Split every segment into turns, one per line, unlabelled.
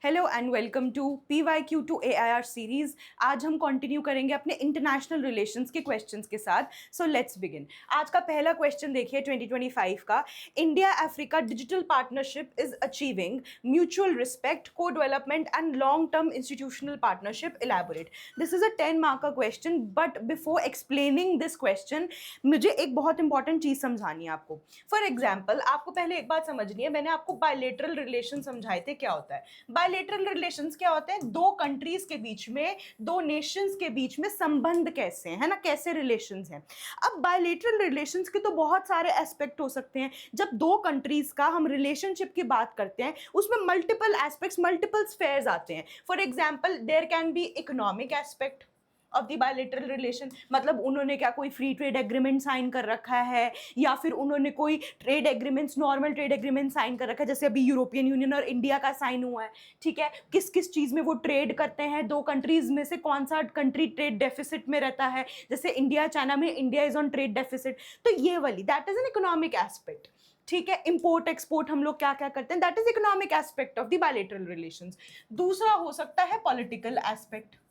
Hello and welcome to PYQ to AIR series. आज हम continue करेंगे अपने इंटरनेशनल रिलेशंस के क्वेश्चंस के साथ। So let's begin. आज का पहला क्वेश्चन देखिए 2025 का। India Africa digital partnership is achieving mutual respect, co development and long term institutional partnership. Elaborate. This is a 10 mark का question, but before explaining this question मुझे एक बहुत इंपॉर्टेंट चीज समझानी है आपको। फॉर एग्जाम्पल, आपको पहले एक बात समझनी है। मैंने आपको बायलेटरल रिलेशन समझाए थे, क्या होता है बायलेटरल रिलेशंस। क्या होते हैं? दो कंट्रीज के बीच में, दो नेशंस के बीच में संबंध कैसे हैं, है ना, कैसे रिलेशंस हैं। अब बायलेटरल रिलेशंस के तो बहुत सारे एस्पेक्ट हो सकते हैं। जब दो कंट्रीज का हम रिलेशनशिप की बात करते हैं, उसमें मल्टीपल एस्पेक्ट्स, मल्टीपल स्फेयर्स आते हैं। For example, there can be economic aspect of the bilateral relation, मतलब उन्होंने क्या कोई फ्री ट्रेड एग्रीमेंट साइन कर रखा है, या फिर उन्होंने कोई trade agreements, normal trade agreement sign कर रखा है, जैसे अभी यूरोपियन यूनियन और इंडिया का साइन हुआ है। ठीक है, किस किस चीज में वो ट्रेड करते हैं, दो कंट्रीज में से कौन सा कंट्री ट्रेड डेफिसिट में रहता है, जैसे इंडिया चाइना में India is on trade deficit. तो ये वाली that is an economic aspect. ठीक है, इंपोर्ट एक्सपोर्ट हम लोग क्या क्या करते हैं, that is economic aspect of the bilateral relations. दूसरा हो सकता है पॉलिटिकल एस्पेक्ट।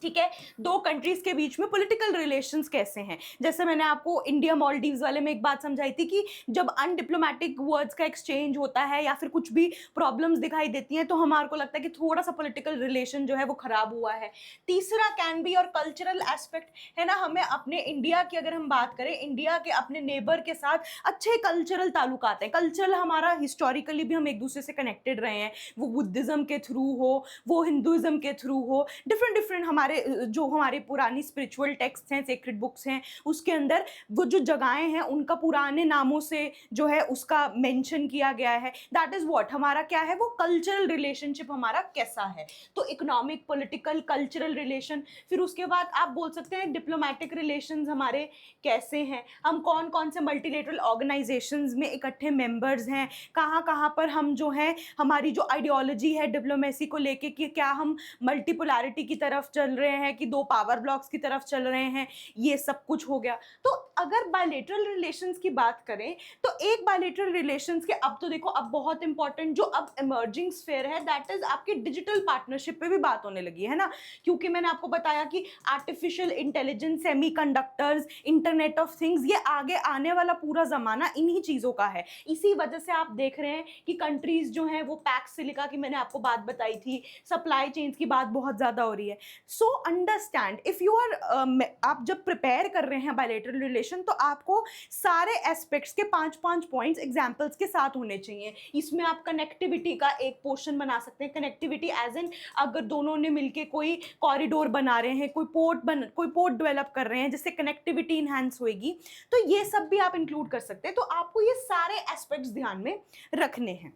ठीक है, दो कंट्रीज के बीच में पॉलिटिकल रिलेशंस कैसे हैं। जैसे मैंने आपको इंडिया मालदीव्स वाले में एक बात समझाई थी कि जब अनडिप्लोमेटिक वर्ड्स का एक्सचेंज होता है या फिर कुछ भी प्रॉब्लम्स दिखाई देती हैं, तो हमारे को लगता है कि थोड़ा सा पॉलिटिकल रिलेशन जो है वो खराब हुआ है। तीसरा कैन बी और कल्चरल एस्पेक्ट, है ना। हमें अपने इंडिया की अगर हम बात करें, इंडिया के अपने नेबर के साथ अच्छे कल्चरल ताल्लुकात हैं। कल्चरल हमारा हिस्टोरिकली भी हम एक दूसरे से कनेक्टेड रहे हैं, वो बुद्धिज्म के थ्रू हो, वो हिंदुइज्म के थ्रू हो, डिफरेंट डिफरेंट हमारे जो हमारे पुरानी स्पिरिचुअल टेक्स्ट हैं, सेक्रेड बुक्स हैं, उसके अंदर वो जो जगहें हैं उनका पुराने नामों से जो है उसका मेंशन किया गया है। दैट इज व्हाट हमारा क्या है, वो कल्चरल रिलेशनशिप हमारा कैसा है। तो इकोनॉमिक, पॉलिटिकल, कल्चरल रिलेशन। फिर उसके बाद आप बोल सकते हैं डिप्लोमेटिक रिलेशंस हमारे कैसे हैं, हम कौन कौन से मल्टीलेटरल ऑर्गेनाइजेशंस में इकट्ठे मेंबर्स हैं, कहाँ कहाँ पर हम जो है हमारी जो आइडियोलॉजी है डिप्लोमेसी को लेके कि क्या हम मल्टीपोलैरिटी की तरफ चल रहे हैं कि दो पावर ब्लॉक्स की तरफ चल रहे हैं, ये सब कुछ हो गया। तो अगर बायलेटरल रिलेशंस की बात करें तो एक बायलेटरल रिलेशंस के अब तो देखो, अब बहुत इंपॉर्टेंट जो अब इमर्जिंग स्फेयर है, दैट इज आपकी डिजिटल पार्टनरशिप पे भी बात होने लगी है ना। क्योंकि मैंने आपको बताया कि artificial intelligence, semiconductors, internet of things, ये आगे आने वाला पूरा जमाना इन्हीं चीजों का है। इसी वजह से आप देख रहे हैं कि कंट्रीज जो हैं वो पैक्स सिलिका की मैंने आपको बात बताई थी, सप्लाई चेन्स की बात बहुत ज्यादा हो रही है। So understand, if you are आप जब प्रिपेयर कर रहे हैं बायलेटरल रिलेशन, तो आपको सारे एस्पेक्ट्स के 5-5 पॉइंट्स एग्जांपल्स के साथ होने चाहिए। इसमें आप कनेक्टिविटी का एक पोर्शन बना सकते हैं। कनेक्टिविटी एज इन, अगर दोनों ने मिलके कोई कॉरिडोर बना रहे हैं, कोई पोर्ट डेवलप कर रहे हैं जिससे कनेक्टिविटी इनहैंस होगी, तो ये सब भी आप इंक्लूड कर सकते हैं। तो आपको ये सारे एस्पेक्ट्स ध्यान में रखने हैं।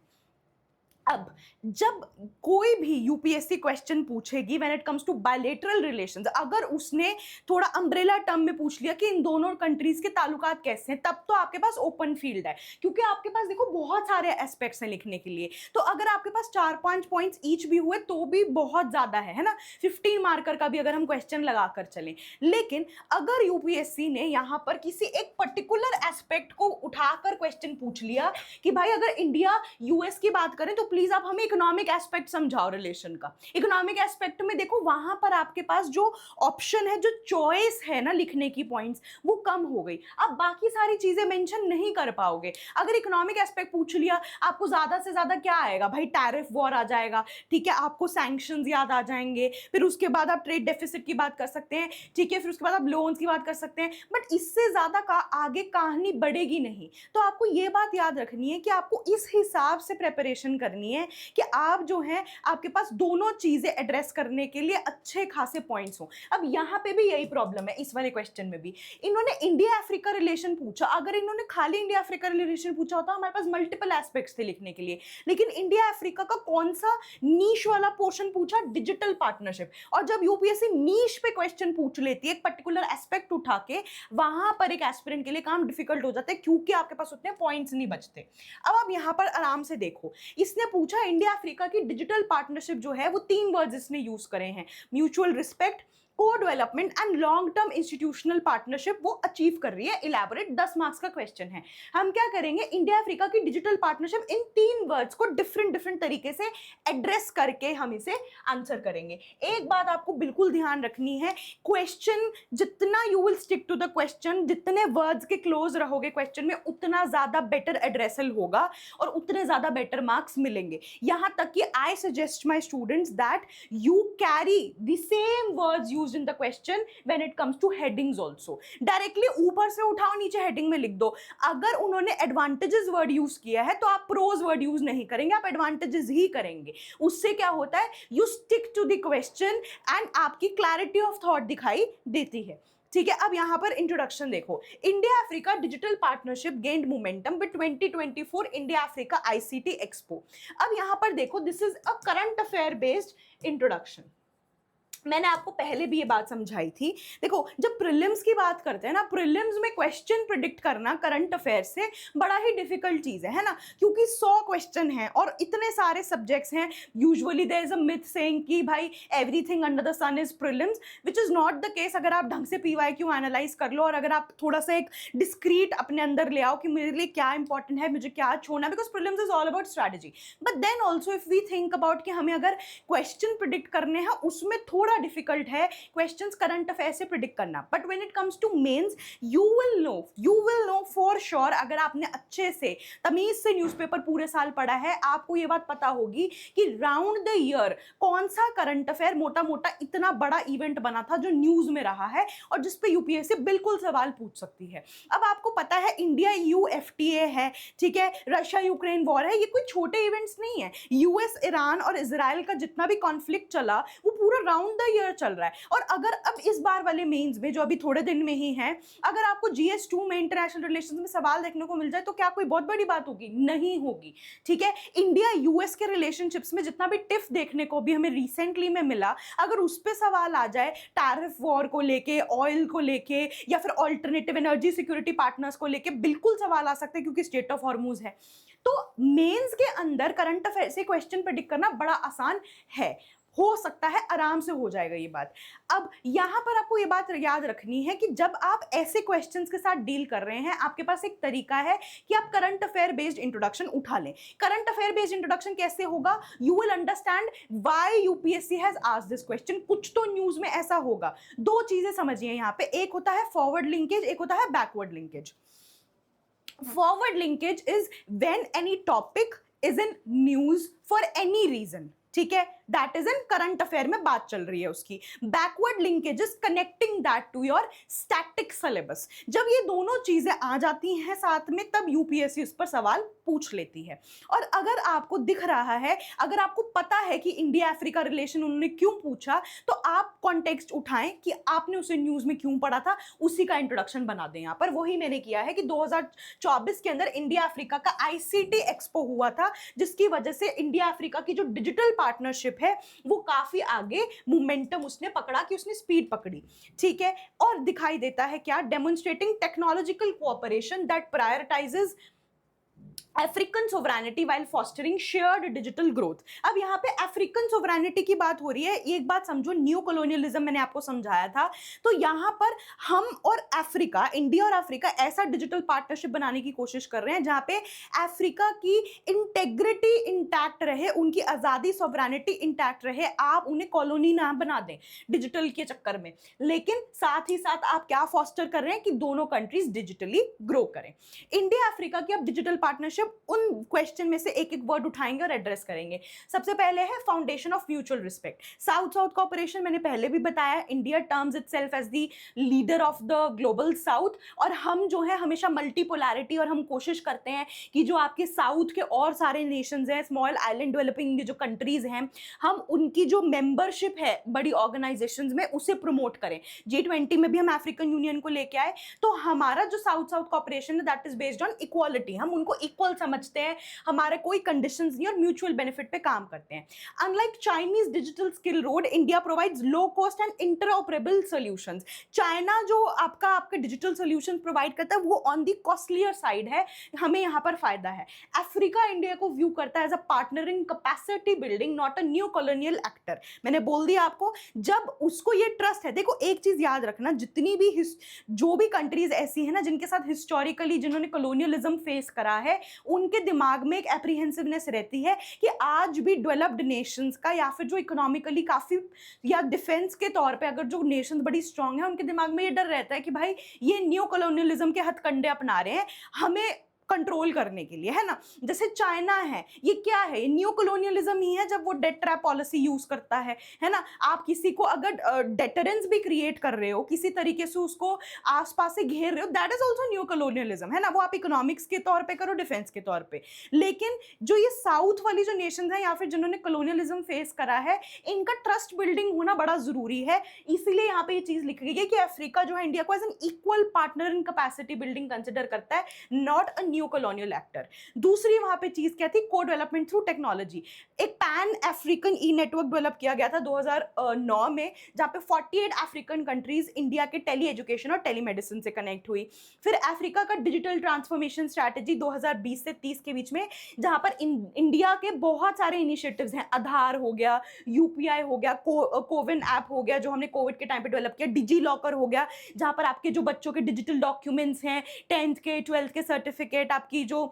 अब जब कोई भी यूपीएससी क्वेश्चन पूछेगी when it comes to bilateral relations, अगर उसने थोड़ा अम्ब्रेला टर्म में पूछ लिया कि इन दोनों कंट्रीज के ताल्लुकात कैसे हैं, तब तो आपके पास ओपन फील्ड है। क्योंकि आपके पास देखो बहुत सारे एस्पेक्ट्स हैं लिखने के लिए। तो अगर आपके पास 4-5 पॉइंट्स ईच भी हुए तो भी बहुत ज्यादा है ना। 15 मार्कर का भी अगर हम क्वेश्चन लगाकर चलें, लेकिन अगर यूपीएससी ने यहां पर किसी एक पर्टिकुलर एस्पेक्ट को उठाकर क्वेश्चन पूछ लिया कि भाई अगर इंडिया यूएस की बात करें तो प्लीज आप हमें इकोनॉमिक एस्पेक्ट समझाओ रिलेशन का। इकोनॉमिक एस्पेक्ट में देखो वहां पर आपके पास जो ऑप्शन है, जो चॉइस है ना लिखने की पॉइंट्स, वो कम हो गई। आप बाकी सारी चीजें मेंशन नहीं कर पाओगे। अगर इकोनॉमिक एस्पेक्ट पूछ लिया, आपको ज्यादा से ज्यादा क्या आएगा भाई, टैरिफ वॉर आ जाएगा। ठीक है, आपको सैंक्शंस याद आ जाएंगे। फिर उसके बाद आप ट्रेड डेफिसिट की बात कर सकते हैं। ठीक है, फिर उसके बाद आप लोन्स की बात कर सकते हैं। बट इससे ज्यादा का आगे कहानी बढ़ेगी नहीं। तो आपको ये बात याद रखनी है कि आपको इस हिसाब से प्रिपरेशन करनी है कि आप जो है आपके पास दोनों चीजें एड्रेस करने के लिए अच्छे खासे पॉइंट्स हो। अब यहां पे भी यही प्रॉब्लम है, इस वाले क्वेश्चन में भी इन्होंने इंडिया अफ्रीका रिलेशन पूछा। अगर इन्होंने खाली इंडिया अफ्रीका रिलेशन पूछा होता, हमारे पास मल्टीपल एस्पेक्ट्स थे लिखने के लिए। लेकिन इंडिया अफ्रीका का कौन सा नीश वाला पोर्शन पूछा, डिजिटल पार्टनरशिप। और जब यूपीएससी नीश पे क्वेश्चन पूछ लेती है, एक पर्टिकुलर एस्पेक्ट उठा के, वहां पर एक एस्पिरेंट के लिए काम डिफिकल्ट हो जाता है, क्योंकि आपके पास उतने पॉइंट्स नहीं बचते। अब आप यहां पर आराम से देखो, इसने पूछा इंडिया अफ्रीका की डिजिटल पार्टनरशिप जो है वो 3 वर्ड्स इसने यूज करे हैं, mutual respect, co development and long term institutional partnership वो अचीव कर रही है। इलैबोरेट, 10 मार्क्स का क्वेश्चन है। हम क्या करेंगे, इंडिया अफ्रीका की डिजिटल पार्टनरशिप, इन 3 वर्ड्स को डिफरेंट डिफरेंट तरीके से एड्रेस करके हम इसे आंसर करेंगे। एक बात आपको बिल्कुल ध्यान रखनी है, क्वेश्चन जितना you will stick to the question, जितने वर्ड्स के क्लोज रहोगे क्वेश्चन में, उतना ज्यादा बेटर एड्रेसल होगा और उतने ज्यादा बेटर मार्क्स मिलेंगे। यहां तक कि I suggest my students that you carry the same words used in the question when it comes to headings also. Directly ऊपर से उठाओ, नीचे हेडिंग में लिख दो। अगर उन्होंने एडवांटेजेस वर्ड यूज किया है तो आप प्रोज वर्ड यूज नहीं करेंगे, आप एडवांटेजेस ही करेंगे। उससे क्या होता है, you stick to the question and आपकी क्लैरिटी ऑफ थॉट दिखाई देती है। ठीक है, अब यहां पर इंट्रोडक्शन देखो। India Africa digital partnership gained momentum with 2024 India Africa ICT expo. अब यहां पर देखो, this is a current affair based introduction. मैंने आपको पहले भी ये बात समझाई थी। देखो, जब प्रीलिम्स की बात करते हैं ना, प्रीलिम्स में क्वेश्चन प्रिडिक्ट करना करंट अफेयर से बड़ा ही डिफिकल्ट चीज है ना, क्योंकि 100 क्वेश्चन हैं और इतने सारे सब्जेक्ट्स हैं। Usually there is a myth saying कि भाई everything under the sun is prelims, which is not the case. अगर आप ढंग से पीवाईक्यू एनालाइज कर लो और अगर आप थोड़ा सा एक डिस्क्रीट अपने अंदर ले आओ कि मेरे लिए क्या इंपॉर्टेंट है, मुझे क्या छोड़ना है, because prelims is all about strategy. But then also if we think about कि हमें अगर क्वेश्चन प्रिडिक्ट करने हैं, उसमें थोड़ा डिफिकल्ट है क्वेश्चंस करंट अफेयर से प्रिडिक्ट करना। But when it comes to mains, you will know for sure, अगर आपने अच्छे से तमीज से न्यूज़पेपर पूरे साल पढ़ा है, आपको ये बात पता होगी कि राउंड द ईयर कौन सा करंट अफेयर मोटा मोटा इतना बड़ा इवेंट बना था जो न्यूज में रहा है और जिस पे यूपीएससी बिल्कुल सवाल पूछ सकती है। अब आपको पता है इंडिया ईयू एफटीए है, ठीक है, रशिया यूक्रेन वॉर है, ये कोई छोटे इवेंट्स नहीं है। यूएस ईरान और इजराइल का जितना भी कॉन्फ्लिक्ट चला वो पूरा राउंड द ईयर चल रहा है। और अगर अब इस बार वाले मेंस में जो अभी थोड़े दिन में ही है, अगर आपको जीएस2 में इंटरनेशनल रिलेशंस में सवाल देखने को मिल जाए तो क्या कोई बहुत बड़ी बात होगी? नहीं होगी। ठीक है, इंडिया यूएस के रिलेशनशिप्स में जितना भी टिफ देखने को भी हमें रिसेंटली में मिला, अगर उस पर सवाल आ जाए टैरिफ वॉर को लेके, ऑयल को लेके, या फिर ऑल्टरनेटिव एनर्जी सिक्योरिटी पार्टनर्स को लेके, बिल्कुल सवाल आ सकते हैं क्योंकि स्टेट ऑफ हॉर्मूज है। तो मेंस के अंदर करंट अफेयर से क्वेश्चन प्रेडिक्ट करना बड़ा आसान है, हो सकता है, आराम से हो जाएगा ये बात। अब यहां पर आपको ये बात याद रखनी है कि जब आप ऐसे क्वेश्चंस के साथ डील कर रहे हैं, आपके पास एक तरीका है कि आप करंट अफेयर बेस्ड इंट्रोडक्शन उठा लें। करंट अफेयर बेस्ड इंट्रोडक्शन कैसे होगा? You will understand why UPSC has asked this question. कुछ तो न्यूज में ऐसा होगा। दो चीजें समझिए यहां पे, एक होता है फॉरवर्ड लिंकेज, एक होता है backward linkage. Forward linkage is when any topic is in news for any reason, ठीक है, that is in current affair में बात चल रही है उसकी। Backward linkages connecting that to your static syllabus. जब ये दोनों चीजें आ जाती हैं साथ में, तब यूपीएससी उस पर सवाल पूछ लेती है। और अगर आपको दिख रहा है, अगर आपको पता है कि इंडिया अफ्रीका रिलेशन उन्होंने क्यों पूछा, तो आप कॉन्टेक्स्ट उठाएं कि आपने उसे न्यूज में क्यों पढ़ा था, उसी का इंट्रोडक्शन बना दें। यहाँ पर वही मैंने किया है कि 2024 के अंदर इंडिया अफ्रीका का आईसीटी एक्सपो हुआ था, जिसकी वजह से इंडिया अफ्रीका की जो डिजिटल पार्टनरशिप है वो काफी आगे मोमेंटम उसने पकड़ा, कि उसने स्पीड पकड़ी। ठीक है, और दिखाई देता है क्या? Demonstrating technological cooperation that prioritises African sovereignty while fostering shared digital growth. अब यहाँ पे अफ्रीकन सोवरेनिटी की बात हो रही है। एक बात समझो, न्यू कॉलोनियलिज्म मैंने आपको समझाया था, तो यहाँ पर हम और अफ्रीका, इंडिया और अफ्रीका ऐसा डिजिटल पार्टनरशिप बनाने की कोशिश कर रहे हैं जहाँ पे अफ्रीका की इंटेग्रिटी इंटैक्ट रहे, उनकी आज़ादी, सोवरेनिटी इंटैक्ट रहे, आप उन्हें कॉलोनी ना बना दें डिजिटल के चक्कर में। लेकिन साथ ही साथ आप क्या फॉस्टर कर रहे हैं कि दोनों कंट्रीज डिजिटली ग्रो करें। इंडिया अफ्रीका की अब डिजिटल पार्टनरशिप, उन क्वेश्चन में से एक एक वर्ड उठाएंगे और एड्रेस करेंगे। सबसे पहले है foundation of mutual respect. South south cooperation मैंने पहले भी बताया, India terms itself as the leader of the global south, और हम जो है हमेशा मल्टीपोलैरिटी, और हम कोशिश करते हैं कि जो आपके साउथ के और सारे नेशंस हैं, स्मॉल आइलैंड डेवलपिंग जो कंट्रीज हैं, हम उनकी जो मेंबरशिप है बड़ी ऑर्गेनाइजेशंस में उसे प्रमोट करें। G20 में भी हम अफ्रीकन यूनियन को लेके आए, तो हमारा जो साउथ साउथ कॉपरेशन है that is based on equality. हम उनको इक्वल समझते हैं, हमारे कोई कंडीशंस नहीं, और म्यूचुअल बेनिफिट पे काम करते हैं। Unlike Chinese digital skill road, India provides low cost and interoperable solutions. China जो आपका डिजिटल सॉल्यूशन प्रोवाइड करता है वो ऑन दी कॉस्टलियर साइड है, हमें यहाँ पर फायदा है। अफ्रीका इंडिया को व्यू करता है as a partner in capacity building, not a new colonial actor. मैंने बोल दिया आपको, जब उसको ये ट्रस्ट है, देखो एक चीज याद रखना, जितनी भी जो भी कंट्रीज ऐसी है ना जिनके साथ हिस्टोरिकली जिन्होंने कॉलोनियलिज्म फेस करा है, उनके दिमाग में एक एप्रीहेंसिवनेस रहती है कि आज भी डेवलप्ड नेशंस का, या फिर जो इकोनॉमिकली काफी या डिफेंस के तौर पे अगर जो नेशन बड़ी स्ट्रांग है, उनके दिमाग में ये डर रहता है कि भाई ये न्यू कॉलोनियलिज्म के हथकंडे अपना रहे हैं हमें कंट्रोल करने के लिए, है ना। जैसे चाइना है, ये क्या है, ये न्यू कॉलोनियलिज्म ही है जब वो डेट ट्रैप पॉलिसी यूज करता है ना। आप किसी को अगर डेटरेंस भी क्रिएट कर रहे हो, किसी तरीके से उसको आसपास से घेर रहे हो, that is also new colonialism, है ना। वो आप इकोनॉमिक्स के तौर पे करो, डिफेंस के तौर पे। लेकिन जो ये साउथ वाली जो नेशन है या फिर जिन्होंने कॉलोनियलिज्म फेस करा है, इनका ट्रस्ट बिल्डिंग होना बड़ा जरूरी है। इसीलिए यहाँ पे ये चीज लिखी गई है कि अफ्रीका जो है इंडिया को as an equal partner in capacity building consider करता है, not a new colonial actor. दूसरी वहां पे चीज क्या थी, को डेवलपमेंट थ्रू टेक्नोलॉजी। एक pan African e network develop किया गया था 2009 में, जहां पे 48 अफ्रीकन कंट्रीज इंडिया के टेली एजुकेशन और टेलीमेडिसिन से कनेक्ट हुई। फिर अफ्रीका का डिजिटल ट्रांसफॉर्मेशन स्ट्रैटेजी 2020 से 30 के बीच में, जहां पर इंडिया के बहुत सारे इनिशिएटिव्स हैं, आधार हो गया, यूपीआई हो गया, कोविन ऐप हो गया जो हमने कोविड के टाइम पे डेवलप किया, डिजी लॉकर हो गया जहां पर आपके जो बच्चों के डिजिटल डॉक्यूमेंट्स हैं, 10th के 12th के सर्टिफिकेट, आपकी जो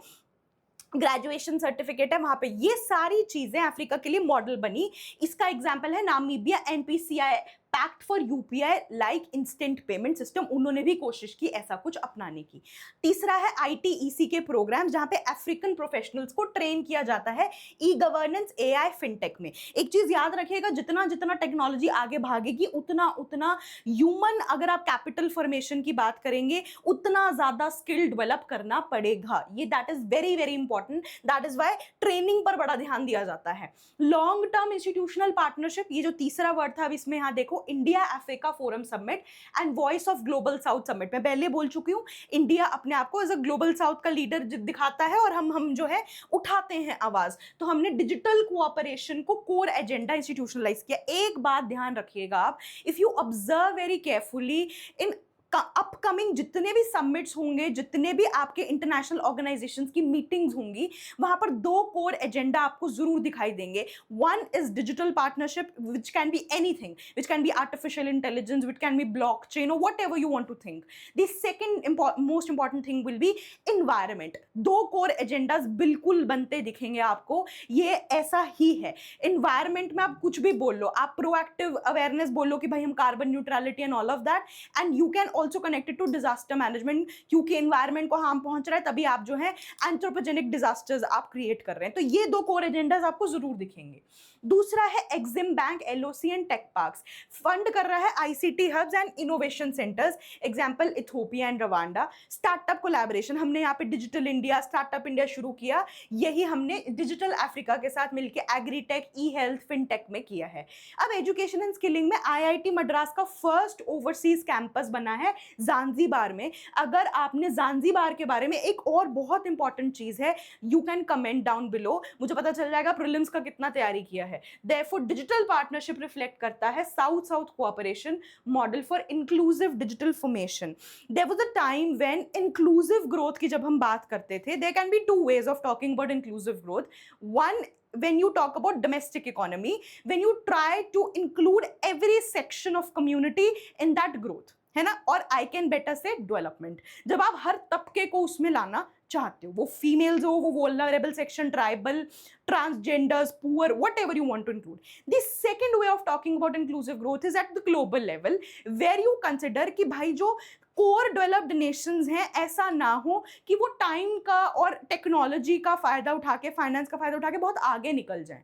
ग्रेजुएशन सर्टिफिकेट है, वहां पे ये सारी चीजें अफ्रीका के लिए मॉडल बनी। इसका एग्जांपल है Namibia, NPCI pact for UPI like instant payment system, उन्होंने भी कोशिश की ऐसा कुछ अपनाने की। तीसरा है आईटीईसी के प्रोग्राम, जहां पे अफ्रीकन प्रोफेशनल्स को ट्रेन किया जाता है ई गवर्नेंस, एआई, फिनटेक में। एक चीज याद रखिएगा, जितना जितना टेक्नोलॉजी आगे भागेगी उतना उतना ह्यूमन, अगर आप कैपिटल फॉर्मेशन की बात करेंगे, उतना ज्यादा स्किल डेवलप करना पड़ेगा। ये that is very very important, that is why training पर बड़ा ध्यान दिया जाता है। लॉन्ग टर्म इंस्टीट्यूशनल पार्टनरशिप, ये जो तीसरा वर्ड था अब इसमें यहाँ देखो, India Africa forum summit and voice of global south summit. मैं पहले बोल चुकी हूं, इंडिया अपने आप को एज अ ग्लोबल साउथ का लीडर दिखाता है और हम जो है उठाते हैं आवाज। तो हमने डिजिटल कोऑपरेशन को कोर एजेंडा इंस्टीट्यूशनलाइज किया। एक बात ध्यान रखिएगा आप, if you observe very carefully, in upcoming जितने भी समिट्स होंगे, जितने भी आपके इंटरनेशनल ऑर्गेनाइजेशंस की मीटिंग्स होंगी, वहां पर दो कोर एजेंडा आपको जरूर दिखाई देंगे। One is digital partnership, which can be anything, which can be artificial intelligence, which can be blockchain और whatever you want to think. The second most important thing will be environment. दो core agendas बिल्कुल बनते दिखेंगे आपको, ये ऐसा ही है। Environment में आप कुछ भी बोल लो, आप प्रोएक्टिव अवेयरनेस बोलो कि भाई हम carbon neutrality and all of that, and you can also connected to disaster management, क्योंकि एनवायरमेंट को हार्म पहुंच रहा है तभी आप जो है एंथ्रोपोजेनिक डिजास्टर्स आप क्रिएट कर रहे हैं। तो ये दो कोर एजेंडाज आपको जरूर दिखेंगे। दूसरा है EXIM bank, LOC and tech parks, fund कर रहा है ICT hubs and innovation centres, example Ethiopia and Rwanda. Startup collaboration, हमने यहाँ पे डिजिटल इंडिया, स्टार्टअप इंडिया शुरू किया, यही हमने डिजिटल अफ्रीका के साथ मिलकर एग्रीटेक, ई हेल्थ, फिनटेक में किया है। अब एजुकेशन एंड स्किलिंग में आईआईटी मद्रास का फर्स्ट ओवरसीज कैंपस बना है ज़ांज़ीबार में। अगर आपने ज़ांज़ीबार के बारे में, एक और बहुत इंपॉर्टेंट चीज है, you can comment down below, मुझे पता चल जाएगा प्रीलिम्स का कितना तैयारी किया है। Therefore, डिजिटल पार्टनरशिप रिफ्लेक्ट करता है south south cooperation model for inclusive digital formation. There was a time when inclusive growth की जब हम बात करते थे, there can be two ways of talking about inclusive growth. One, when you talk about domestic economy, when you try to include every section of community in that growth, है ना। और I can better से development, जब आप हर तबके को उसमें लाना चाहते हो, वो फीमेल्स हो, वो vulnerable section, tribal, transgenders, poor, whatever you want to include. The second way of talking about inclusive growth is at the global level, where you consider कि भाई जो कोर डेवलप्ड नेशंस हैं, ऐसा ना हो कि वो टाइम का और टेक्नोलॉजी का फायदा उठा के, फाइनेंस का फायदा उठा के बहुत आगे निकल जाए,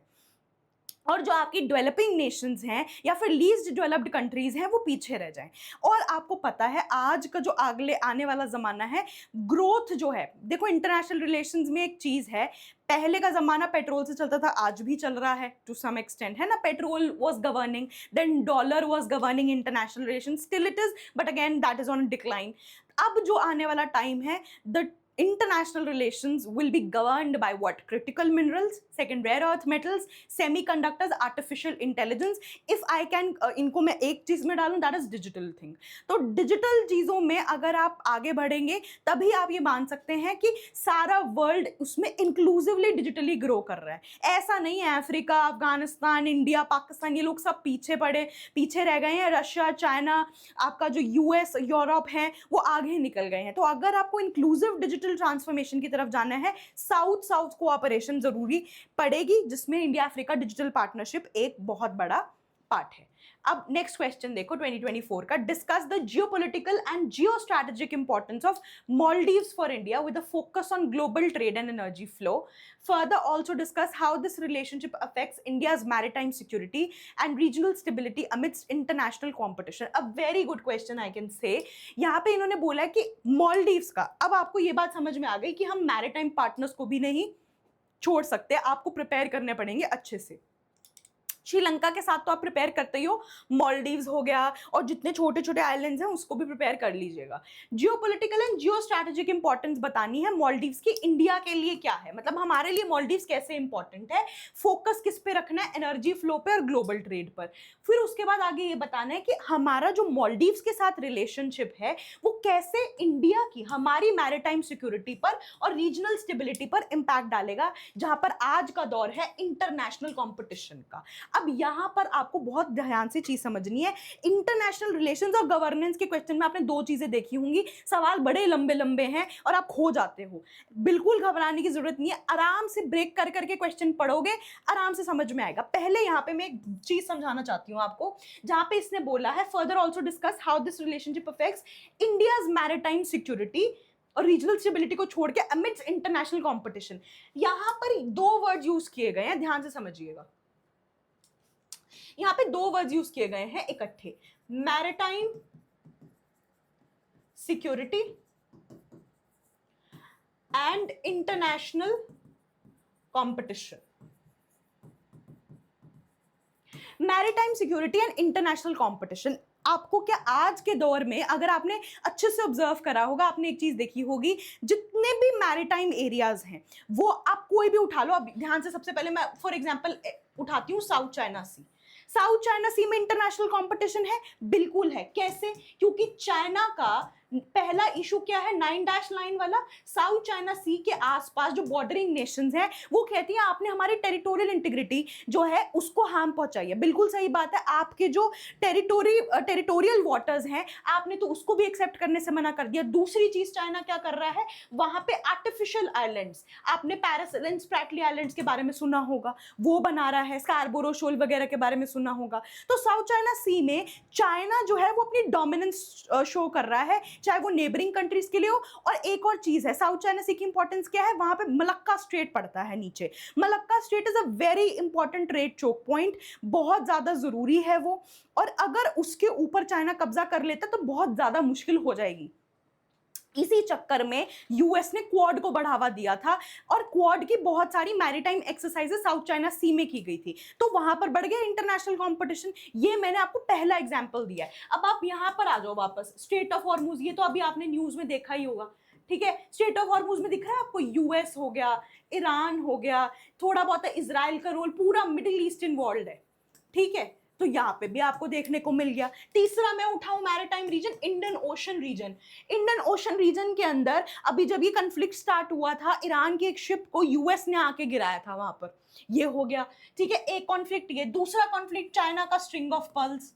और जो आपकी डेवलपिंग नेशंस हैं या फिर लीस्ट डेवलप्ड कंट्रीज हैं वो पीछे रह जाएं। और आपको पता है आज का जो अगले आने वाला ज़माना है, ग्रोथ जो है, देखो इंटरनेशनल रिलेशंस में एक चीज़ है, पहले का ज़माना पेट्रोल से चलता था, आज भी चल रहा है टू सम एक्सटेंट, है ना। Petrol was governing, then dollar was governing international relations, still it is, but again that is on decline. अब जो आने वाला टाइम है, the international relations will be governed by what? Critical minerals, second rare earth metals, semiconductors, artificial intelligence. If I can इनको मैं एक चीज में डालूं, that is digital thing. तो डिजिटल चीजों में अगर आप आगे बढ़ेंगे तभी आप ये मान सकते हैं कि सारा वर्ल्ड उसमें इंक्लूसिवली डिजिटली ग्रो कर रहा है। ऐसा नहीं है अफ्रीका, अफगानिस्तान, इंडिया, पाकिस्तान ये लोग सब पीछे रह गए हैं। रशिया, चाइना, आपका जो यूएस, यूरोप है वो आगे निकल गए हैं। तो अगर आपको इंक्लूसिव डिजिटल ट्रांसफॉर्मेशन की तरफ जाना है, साउथ साउथ कोऑपरेशन जरूरी पड़ेगी, जिसमें इंडिया अफ्रीका डिजिटल पार्टनरशिप एक बहुत बड़ा पार्ट है। अब नेक्स्ट क्वेश्चन देखो 2024 का, discuss the geopolitical and geostrategic importance of Maldives for India with a focus on global trade and energy flow. Further also discuss how this relationship affects India's maritime security and regional stability amidst international competition. A very good question I can say. यहाँ पे इन्होंने बोला कि मालदीव्स का, अब आपको ये बात समझ में आ गई कि हम मैरिटाइम पार्टनर्स को भी नहीं छोड़ सकते, आपको प्रिपेयर करने पड़ेंगे अच्छे से। श्रीलंका के साथ तो आप प्रिपेयर करते ही हो, मालदीव्स हो गया और जितने छोटे छोटे आइलैंड्स हैं उसको भी प्रिपेयर कर लीजिएगा। जियोपॉलिटिकल एंड जियोस्ट्रैटेजिक इंपॉर्टेंस बतानी है मालदीव्स की, इंडिया के लिए क्या है, मतलब हमारे लिए मालदीव्स कैसे इंपॉर्टेंट है, फोकस किस पे रखना है, एनर्जी फ्लो पे और ग्लोबल ट्रेड पर। फिर उसके बाद आगे ये बताना है कि हमारा जो मालदीव्स के साथ रिलेशनशिप है वो कैसे इंडिया की, हमारी मैरिटाइम सिक्योरिटी पर और रीजनल स्टेबिलिटी पर इंपैक्ट डालेगा, जहां पर आज का दौर है इंटरनेशनल कॉम्पिटिशन का। अब यहां पर आपको बहुत ध्यान से चीज समझनी है। इंटरनेशनल रिलेशंस और गवर्नेंस के क्वेश्चन में आपने दो चीजें देखी होंगी, सवाल बड़े लंबे लंबे हैं और आप खो जाते हो। बिल्कुल घबराने की जरूरत नहीं है, आराम से ब्रेक कर करके क्वेश्चन पढ़ोगे, आराम से समझ में आएगा। पहले यहां पे मैं एक चीज समझाना चाहती हूं आपको, जहां पे इसने बोला है further also discuss how this relationship affects India's maritime security और रीजनल स्टेबिलिटी को छोड़ के अमिडस्ट इंटरनेशनल कॉम्पिटिशन। यहां पर दो वर्ड यूज किए गए हैं, ध्यान से समझिएगा। यहां पे दो वर्ड यूज किए गए हैं इकट्ठे, maritime security and international competition. Maritime security and international competition, आपको क्या आज के दौर में अगर आपने अच्छे से ऑब्जर्व करा होगा, आपने एक चीज देखी होगी, जितने भी मैरिटाइम एरियाज हैं वो आप कोई भी उठा लो। अब ध्यान से, सबसे पहले मैं फॉर एग्जांपल उठाती हूँ साउथ चाइना सी। साउथ चाइना सी में इंटरनेशनल कंपटीशन है, बिल्कुल है। कैसे? क्योंकि चाइना का पहला इशू क्या है, 9 लाइन वाला। साउथ चाइना सी के आसपास जो बॉर्डरिंग नेशंस हैं वो कहती हैं आपने हमारी टेरिटोरियल इंटीग्रिटी जो है उसको हार्म पहुंचाई है। बिल्कुल सही बात है, आपके जो टेरिटोरियल वाटर्स हैं आपने तो उसको भी एक्सेप्ट करने से मना कर दिया। दूसरी चीज चाइना क्या कर रहा है, वहां पे आर्टिफिशियल आइलैंड्स, आपने पैरिस आइलैंड, स्प्रैटली आइलैंड्स के बारे में सुना होगा, वो बना रहा है, स्कार्बोरो शोल वगैरह के बारे में सुना होगा। तो साउथ चाइना सी में चाइना जो है वो अपनी डोमिनेंस शो कर रहा है, चाहे वो नेबरिंग कंट्रीज के लिए हो। और एक और चीज है, साउथ चाइना सी की इंपॉर्टेंस क्या है, वहां पे मलक्का स्ट्रेट पड़ता है नीचे। Malacca strait is a very important trade choke point, बहुत ज्यादा जरूरी है वो। और अगर उसके ऊपर चाइना कब्जा कर लेता तो बहुत ज्यादा मुश्किल हो जाएगी। इसी चक्कर में यूएस ने क्वाड को बढ़ावा दिया था और क्वाड की बहुत सारी मैरीटाइम एक्सरसाइजेस साउथ चाइना सी में की गई थी, तो वहां पर बढ़ गया इंटरनेशनल कंपटीशन। ये मैंने आपको पहला एग्जांपल दिया है। अब आप यहां पर आ जाओ वापस, स्ट्रेट ऑफ हॉर्मुज, ये तो अभी आपने न्यूज में देखा ही होगा, ठीक है। स्ट्रेट ऑफ हॉर्मुज में दिख रहा है आपको यूएस हो गया, ईरान हो गया, थोड़ा बहुत इजराइल का रोल, पूरा मिडिल ईस्ट इन्वॉल्व है, ठीक है। तो यहाँ पे भी आपको देखने को मिल गया। तीसरा मैं उठाऊं maritime region, Indian ocean region. Indian ocean region के अंदर अभी जब ये कन्फ्लिक्ट स्टार्ट हुआ था, ईरान की एक शिप को यूएस ने आके गिराया था वहां पर, ये हो गया, ठीक है, एक कॉन्फ्लिक्ट। ये दूसरा कॉन्फ्लिक्ट चाइना का स्ट्रिंग ऑफ पर्ल्स,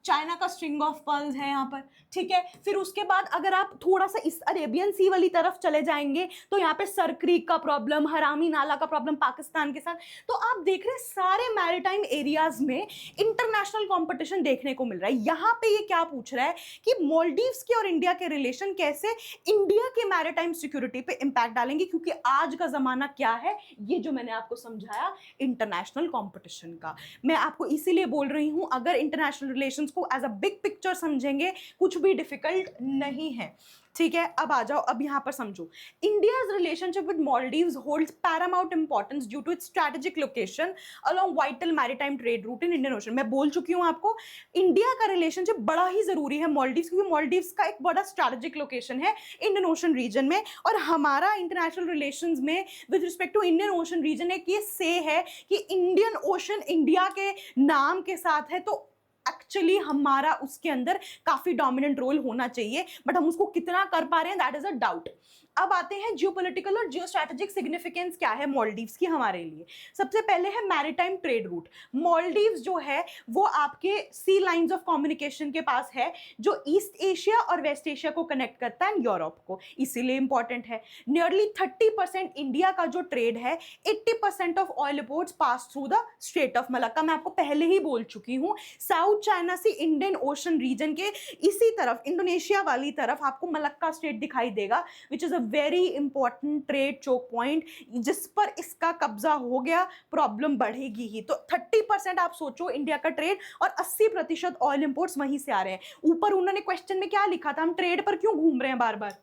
चाइना का स्ट्रिंग ऑफ पर्ल्स है यहाँ पर, ठीक है। फिर उसके बाद अगर आप थोड़ा सा इस अरेबियन सी वाली तरफ चले जाएंगे तो यहाँ पे सर क्रीक का प्रॉब्लम, हरामी नाला का प्रॉब्लम पाकिस्तान के साथ। तो आप देख रहे हैं सारे मैरिटाइम एरियाज में इंटरनेशनल कंपटीशन देखने को मिल रहा है। यहाँ पे ये क्या पूछ रहा है कि मालदीव्स के और इंडिया के रिलेशन कैसे इंडिया के मैरिटाइम सिक्योरिटी पे इंपैक्ट डालेंगे, क्योंकि आज का जमाना क्या है, ये जो मैंने आपको समझाया इंटरनेशनल कॉम्पिटिशन का। मैं आपको इसीलिए बोल रही हूँ, अगर इंटरनेशनल रिलेशंस उसको एज अ बिग पिक्चर समझेंगे, कुछ भी डिफिकल्ट नहीं है। ठीक है, अब आ जाओ, अब यहाँ पर समझो। India's relationship with Maldives holds paramount importance due to its strategic location along vital maritime trade route in Indian Ocean. मैं बोल चुकी हूँ आपको, इंडिया का रिलेशनशिप बड़ा ही जरूरी है मालदीव्स, क्योंकि मालदीव्स का एक बड़ा स्ट्रेटेजिक लोकेशन है इंडियन ओशन रीजन में, और हमारा इंटरनेशनल रिलेशंस में with respect to Indian ocean region एक ये से है कि इंडियन ओशन इंडिया के नाम के साथ है, तो एक्चुअली हमारा उसके अंदर काफी डोमिनेंट रोल होना चाहिए, बट हम उसको कितना कर पा रहे हैं दैट इज अ डाउट। अब आते हैं जियोपॉलिटिकल और जियोस्ट्रैटेजिक सिग्निफिकेंस क्या है मालदीव्स की हमारे लिए। सबसे पहले है मैरीटाइम ट्रेड रूट। मालदीव्स जो है वो आपके सी लाइंस ऑफ कम्युनिकेशन के पास है, जो ईस्ट एशिया और वेस्ट एशिया को कनेक्ट करता है यूरोप को, इसीलिए इंपॉर्टेंट है। नियरली 30% इंडिया का जो ट्रेड है, 80% of oil imports pass through the straight of Malacca. मैं आपको पहले ही बोल चुकी हूँ, साउथ चाइना से इंडियन ओशन रीजन के इसी तरफ, इंडोनेशिया वाली तरफ आपको मलक्का स्ट्रेट दिखाई देगा, which is a very important trade choke point. जिस पर इसका कब्जा हो गया प्रॉब्लम बढ़ेगी ही। तो 30% आप सोचो इंडिया का ट्रेड, और 80% ऑयल इंपोर्ट्स वहीं से आ रहे हैं। ऊपर उन्होंने क्वेश्चन में क्या लिखा था, हम ट्रेड पर क्यों घूम रहे हैं बार बार,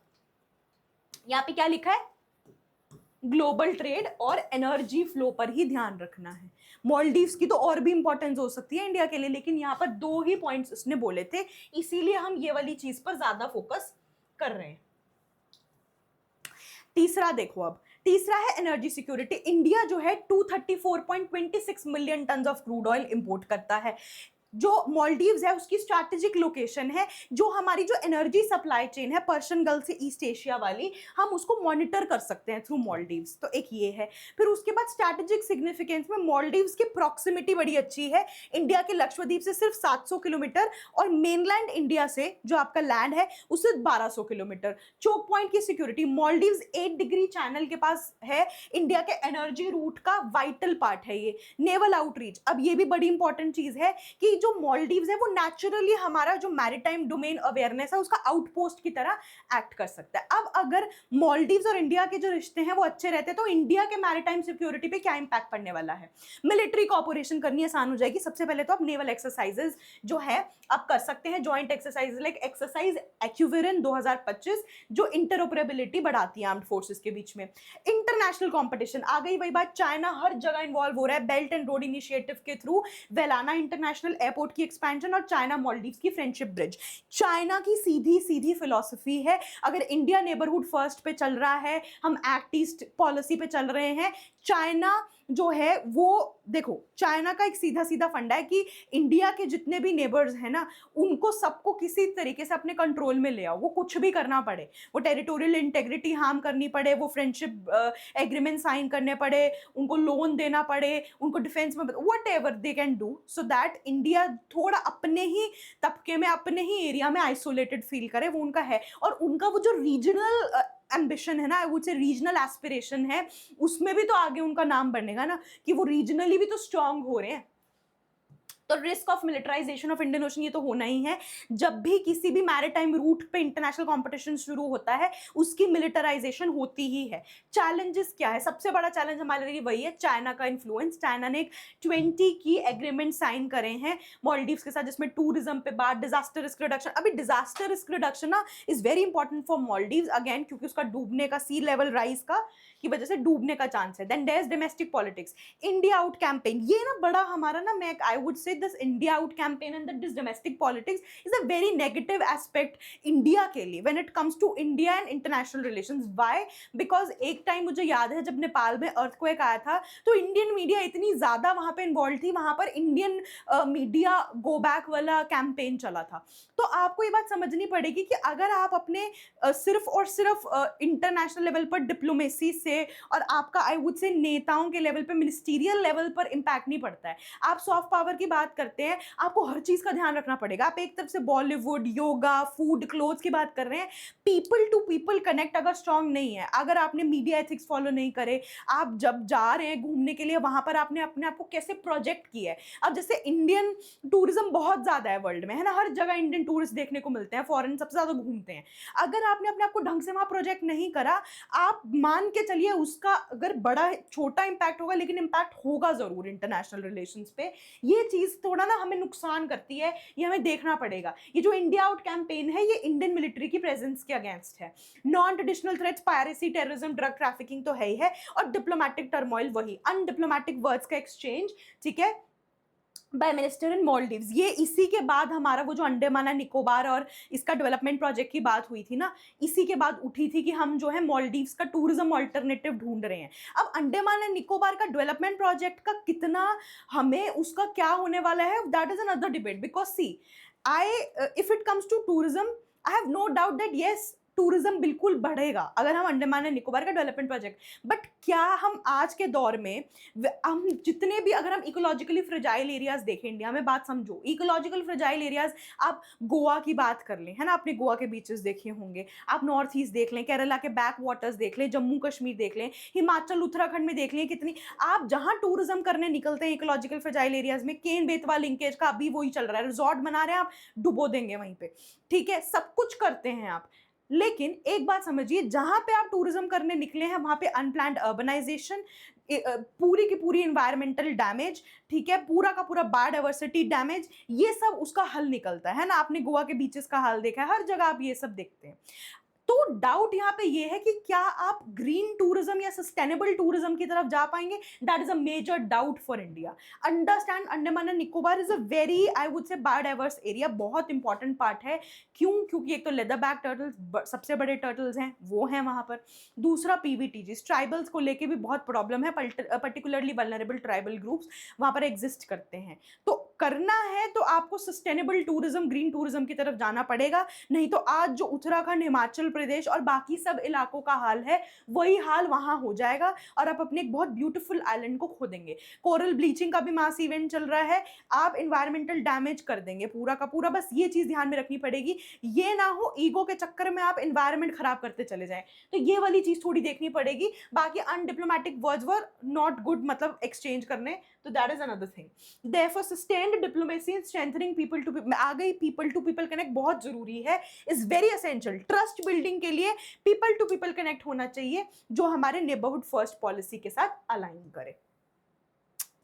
यहां पे क्या लिखा है, ग्लोबल ट्रेड और एनर्जी फ्लो पर ही ध्यान रखना है। मालदीव्स की तो और भी इंपॉर्टेंस हो सकती है इंडिया के लिए, लेकिन यहां पर 2 ही पॉइंट्स उसने बोले थे, इसीलिए हम ये वाली चीज पर ज्यादा फोकस कर रहे हैं। तीसरा देखो, अब तीसरा है एनर्जी सिक्योरिटी। इंडिया जो है 234.26 million ton of crude oil import करता है। जो मालदीव्स है उसकी स्ट्रैटेजिक लोकेशन है, जो हमारी जो एनर्जी सप्लाई चेन है पर्शियन गल्फ से ईस्ट एशिया वाली, हम उसको मॉनिटर कर सकते हैं थ्रू मालदीव्स। तो एक ये है। फिर उसके बाद स्ट्रैटेजिक सिग्निफिकेंस में मालदीव्स की प्रॉक्सिमिटी बड़ी अच्छी है, इंडिया के लक्षद्वीप से सिर्फ 700 किलोमीटर, और मेनलैंड इंडिया से जो आपका लैंड है उससे 1200 किलोमीटर। चोक पॉइंट की सिक्योरिटी, मालदीव्स 8 डिग्री चैनल के पास है, इंडिया के एनर्जी रूट का वाइटल पार्ट है ये। नेवल आउटरीच, अब ये भी बड़ी इंपॉर्टेंट चीज है कि जो मालदीव्स है वो नेचुरली हमारा जो मैरीटाइम डोमेन अवेयरनेस है उसका आउटपोस्ट की तरह एक्ट कर सकता है। अब अगर मालदीव्स और इंडिया के जो रिश्ते हैं वो अच्छे रहते हैं, तो इंडिया के मैरीटाइम सिक्योरिटी पे क्या इंपैक्ट पड़ने वाला है। मिलिट्री कोऑपरेशन करनी आसान हो जाएगी। सबसे पहले तो आप नेवल एक्सरसाइजेज जो है आप कर सकते हैं, जॉइंट एक्सरसाइज लाइक एक्सरसाइज एक्यूवेरन 2025, जो इंटरऑपरेबिलिटी बढ़ाती है आर्म्ड फोर्सेस के बीच में। इंटरनेशनल कंपटीशन आ गई, वही बात, चाइना हर जगह इन्वॉल्व हो रहा है बेल्ट एंड रोड इनिशिएटिव के थ्रू, वेलाना इंटरनेशनल एयरपोर्ट की एक्सपेंशन और चाइना मालदीव्स की फ्रेंडशिप ब्रिज। चाइना की सीधी सीधी फिलॉसफी है, अगर इंडिया नेबरहुड फर्स्ट पे चल रहा है, हम एक्ट ईस्ट पॉलिसी पे चल रहे हैं, चाइना जो है वो देखो, चाइना का एक सीधा सीधा फंडा है कि इंडिया के जितने भी नेबर्स हैं ना, उनको सबको किसी तरीके से अपने कंट्रोल में ले आओ, वो कुछ भी करना पड़े, वो टेरिटोरियल इंटेग्रिटी हार्म करनी पड़े, वो फ्रेंडशिप एग्रीमेंट साइन करने पड़े, उनको लोन देना पड़े, उनको डिफेंस में, what ever they can do so that India थोड़ा अपने ही तबके में, अपने ही एरिया में आइसोलेटेड फील करे, वो उनका है। और उनका वो जो रीजनल एम्बिशन है ना, आई वुड से रीजनल एस्पिरेशन है, उसमें भी तो आगे उनका नाम बनेगा ना, कि वो रीजनली भी तो स्ट्रांग हो रहे हैं। तो risk of militarisation of Indian ocean ये तो होना ही है। जब भी किसी भी मैरीटाइम रूट पे इंटरनेशनल कंपटीशन शुरू होता है उसकी मिलिटराइजेशन होती ही है। चैलेंजेस क्या है, सबसे बड़ा चैलेंज हमारे लिए वही है, चाइना का इन्फ्लुएंस। चाइना ने 20 की एग्रीमेंट साइन करे हैं मालदीव्स के साथ, जिसमें टूरिज्म पे बात, डिजास्टर रिस्क रिडक्शन। अभी डिजास्टर रिस्क रिडक्शन ना is very important for Maldives again, क्योंकि उसका डूबने का सी लेवल राइज का की वजह से डूबने का चांस है। Then there is domestic politics, India out campaign, ये ना बड़ा हमारा ना, मैं I would say this India out campaign and this domestic politics is a very negative aspect India के लिए when it comes to India and international relations. Why? Because एक time मुझे याद है जब नेपाल में अर्थक्वेक आया था तो इंडियन मीडिया इतनी ज्यादा वहां पे इन्वॉल्व थी, वहां पर इंडियन मीडिया गो बैक वाला कैंपेन चला था। तो आपको ये बात समझनी पड़ेगी कि अगर आप अपने सिर्फ और सिर्फ इंटरनेशनल लेवल पर डिप्लोमेसी से और आपका आई वुड से नेताओं के लेवल पे, मिनिस्टीरियल लेवल पर इंपैक्ट नहीं पड़ता है। आप सॉफ्ट पावर की बात करते हैं, आपको हर चीज का ध्यान रखना पड़ेगा। आप एक तरफ से बॉलीवुड, योगा, फूड, क्लोथ्स की बात कर रहे हैं, पीपल टू पीपल कनेक्ट अगर स्ट्रांग नहीं है, अगर आपने मीडिया एथिक्स फॉलो नहीं करे, आप जब जा रहे हैं घूमने के लिए वहां पर आपने अपने आप को कैसे प्रोजेक्ट किया है। अब जैसे इंडियन टूरिज्म बहुत ज्यादा है वर्ल्ड में, है ना, हर जगह इंडियन टूरिस्ट देखने को मिलते हैं, फॉरेन सबसे ज्यादा घूमते हैं। अगर आपने अपने आप को ढंग से वहां प्रोजेक्ट नहीं करा, आप मान के चलिए उसका अगर बड़ा छोटा इंपैक्ट होगा लेकिन इंपैक्ट होगा जरूर इंटरनेशनल रिलेशंस पे। ये चीज चीज थोड़ा ना हमें नुकसान करती है, ये हमें देखना पड़ेगा। ये जो इंडिया आउट कैंपेन है ये इंडियन मिलिट्री की प्रेजेंस के अगेंस्ट है। Non traditional threats, piracy, terrorism, drug trafficking तो है ही है, और डिप्लोमेटिक टर्मोइल, वही अनडिप्लोमेटिक वर्ड्स का एक्सचेंज, ठीक है, बाय मिनिस्टर इन मॉलडीव्स। ये इसी के बाद हमारा वो जो अंडमान एंड निकोबार और इसका डेवलपमेंट प्रोजेक्ट की बात हुई थी ना, इसी के बाद उठी थी कि हम जो है मॉलडीव्स का टूरिज्म ऑल्टरनेटिव ढूंढ रहे हैं। अब अंडमान एंड निकोबार का डेवलपमेंट प्रोजेक्ट का कितना हमें उसका क्या होने वाला है, that is another debate. Because see I if it comes to tourism, I have no doubt that yes tourism बिल्कुल बढ़ेगा अगर हम अंडमान एंड निकोबार का डेवलपमेंट प्रोजेक्ट, बट क्या हम आज के दौर में हम जितने भी, अगर हम इकोलॉजिकली फ्रेजाइल एरियाज देखें इंडिया में, बात समझो, इकोलॉजिकल फ्रेजाइल एरियाज, आप गोवा की बात कर लें, है ना, आपने गोवा के बीचेस देखे होंगे, आप नॉर्थ ईस्ट देख लें, केरला के बैक वाटर्स देख लें, जम्मू कश्मीर देख लें, हिमाचल उत्तराखंड में देख लें, कितनी आप जहां टूरिज्म करने निकलते हैं इकोलॉजिकल फ्रेजाइल एरियाज में, केन बेतवा लिंकेज का अभी वही चल रहा है, रिजॉर्ट बना रहे हैं, आप डुबो देंगे वहीं पे, ठीक है, सब कुछ करते हैं आप। लेकिन एक बात समझिए, जहां पे आप टूरिज्म करने निकले हैं वहां पे अनप्लान्ड अर्बनाइजेशन, पूरी की पूरी इन्वायरमेंटल डैमेज, ठीक है, पूरा का पूरा बायोडाइवर्सिटी डैमेज, ये सब उसका हल निकलता है ना। आपने गोवा के बीचेस का हाल देखा है, हर जगह आप ये सब देखते हैं। तो डाउट यहाँ पे ये है कि क्या आप ग्रीन टूरिज्म या सस्टेनेबल टूरिज्म की तरफ जा पाएंगे, that is a major doubt for India. Understand, Andaman and Nicobar is a very, I would say, biodiverse area, बहुत इंपॉर्टेंट पार्ट है। क्यों? क्योंकि एक तो लेदर बैक टर्टल्स, सबसे बड़े टर्टल्स हैं वो हैं वहां पर, दूसरा पीवीटीजीज, ट्राइबल्स को लेके भी बहुत प्रॉब्लम है, पर्टिकुलरली वल्नरेबल ट्राइबल ग्रुप्स वहां पर एग्जिस्ट करते हैं। तो करना है तो आपको सस्टेनेबल टूरिज्म, ग्रीन टूरिज्म की तरफ जाना पड़ेगा, नहीं तो आज जो उत्तराखंड, हिमाचल प्रदेश और बाकी सब इलाकों का हाल है वही हाल वहां हो जाएगा, और आप अपने एक बहुत ब्यूटीफुल आइलैंड को खो देंगे। कोरल ब्लीचिंग का भी मास इवेंट चल रहा है, आप इन्वायरमेंटल डैमेज कर देंगे पूरा का पूरा। बस ये चीज ध्यान में रखनी पड़ेगी, ये ना हो ईगो के चक्कर में आप इन्वायरमेंट खराब करते चले जाएं, तो ये वाली चीज थोड़ी देखनी पड़ेगी। बाकी undiplomatic words were not good, मतलब एक्सचेंज करने, तो that is another thing. Therefore sustained diplomacy in strengthening people to people, आ गई पीपल टू पीपल कनेक्ट, बहुत जरूरी है, is very essential. Trust building के लिए पीपल टू पीपल कनेक्ट होना चाहिए, जो हमारे नेबरहुड फर्स्ट पॉलिसी के साथ अलाइन करे,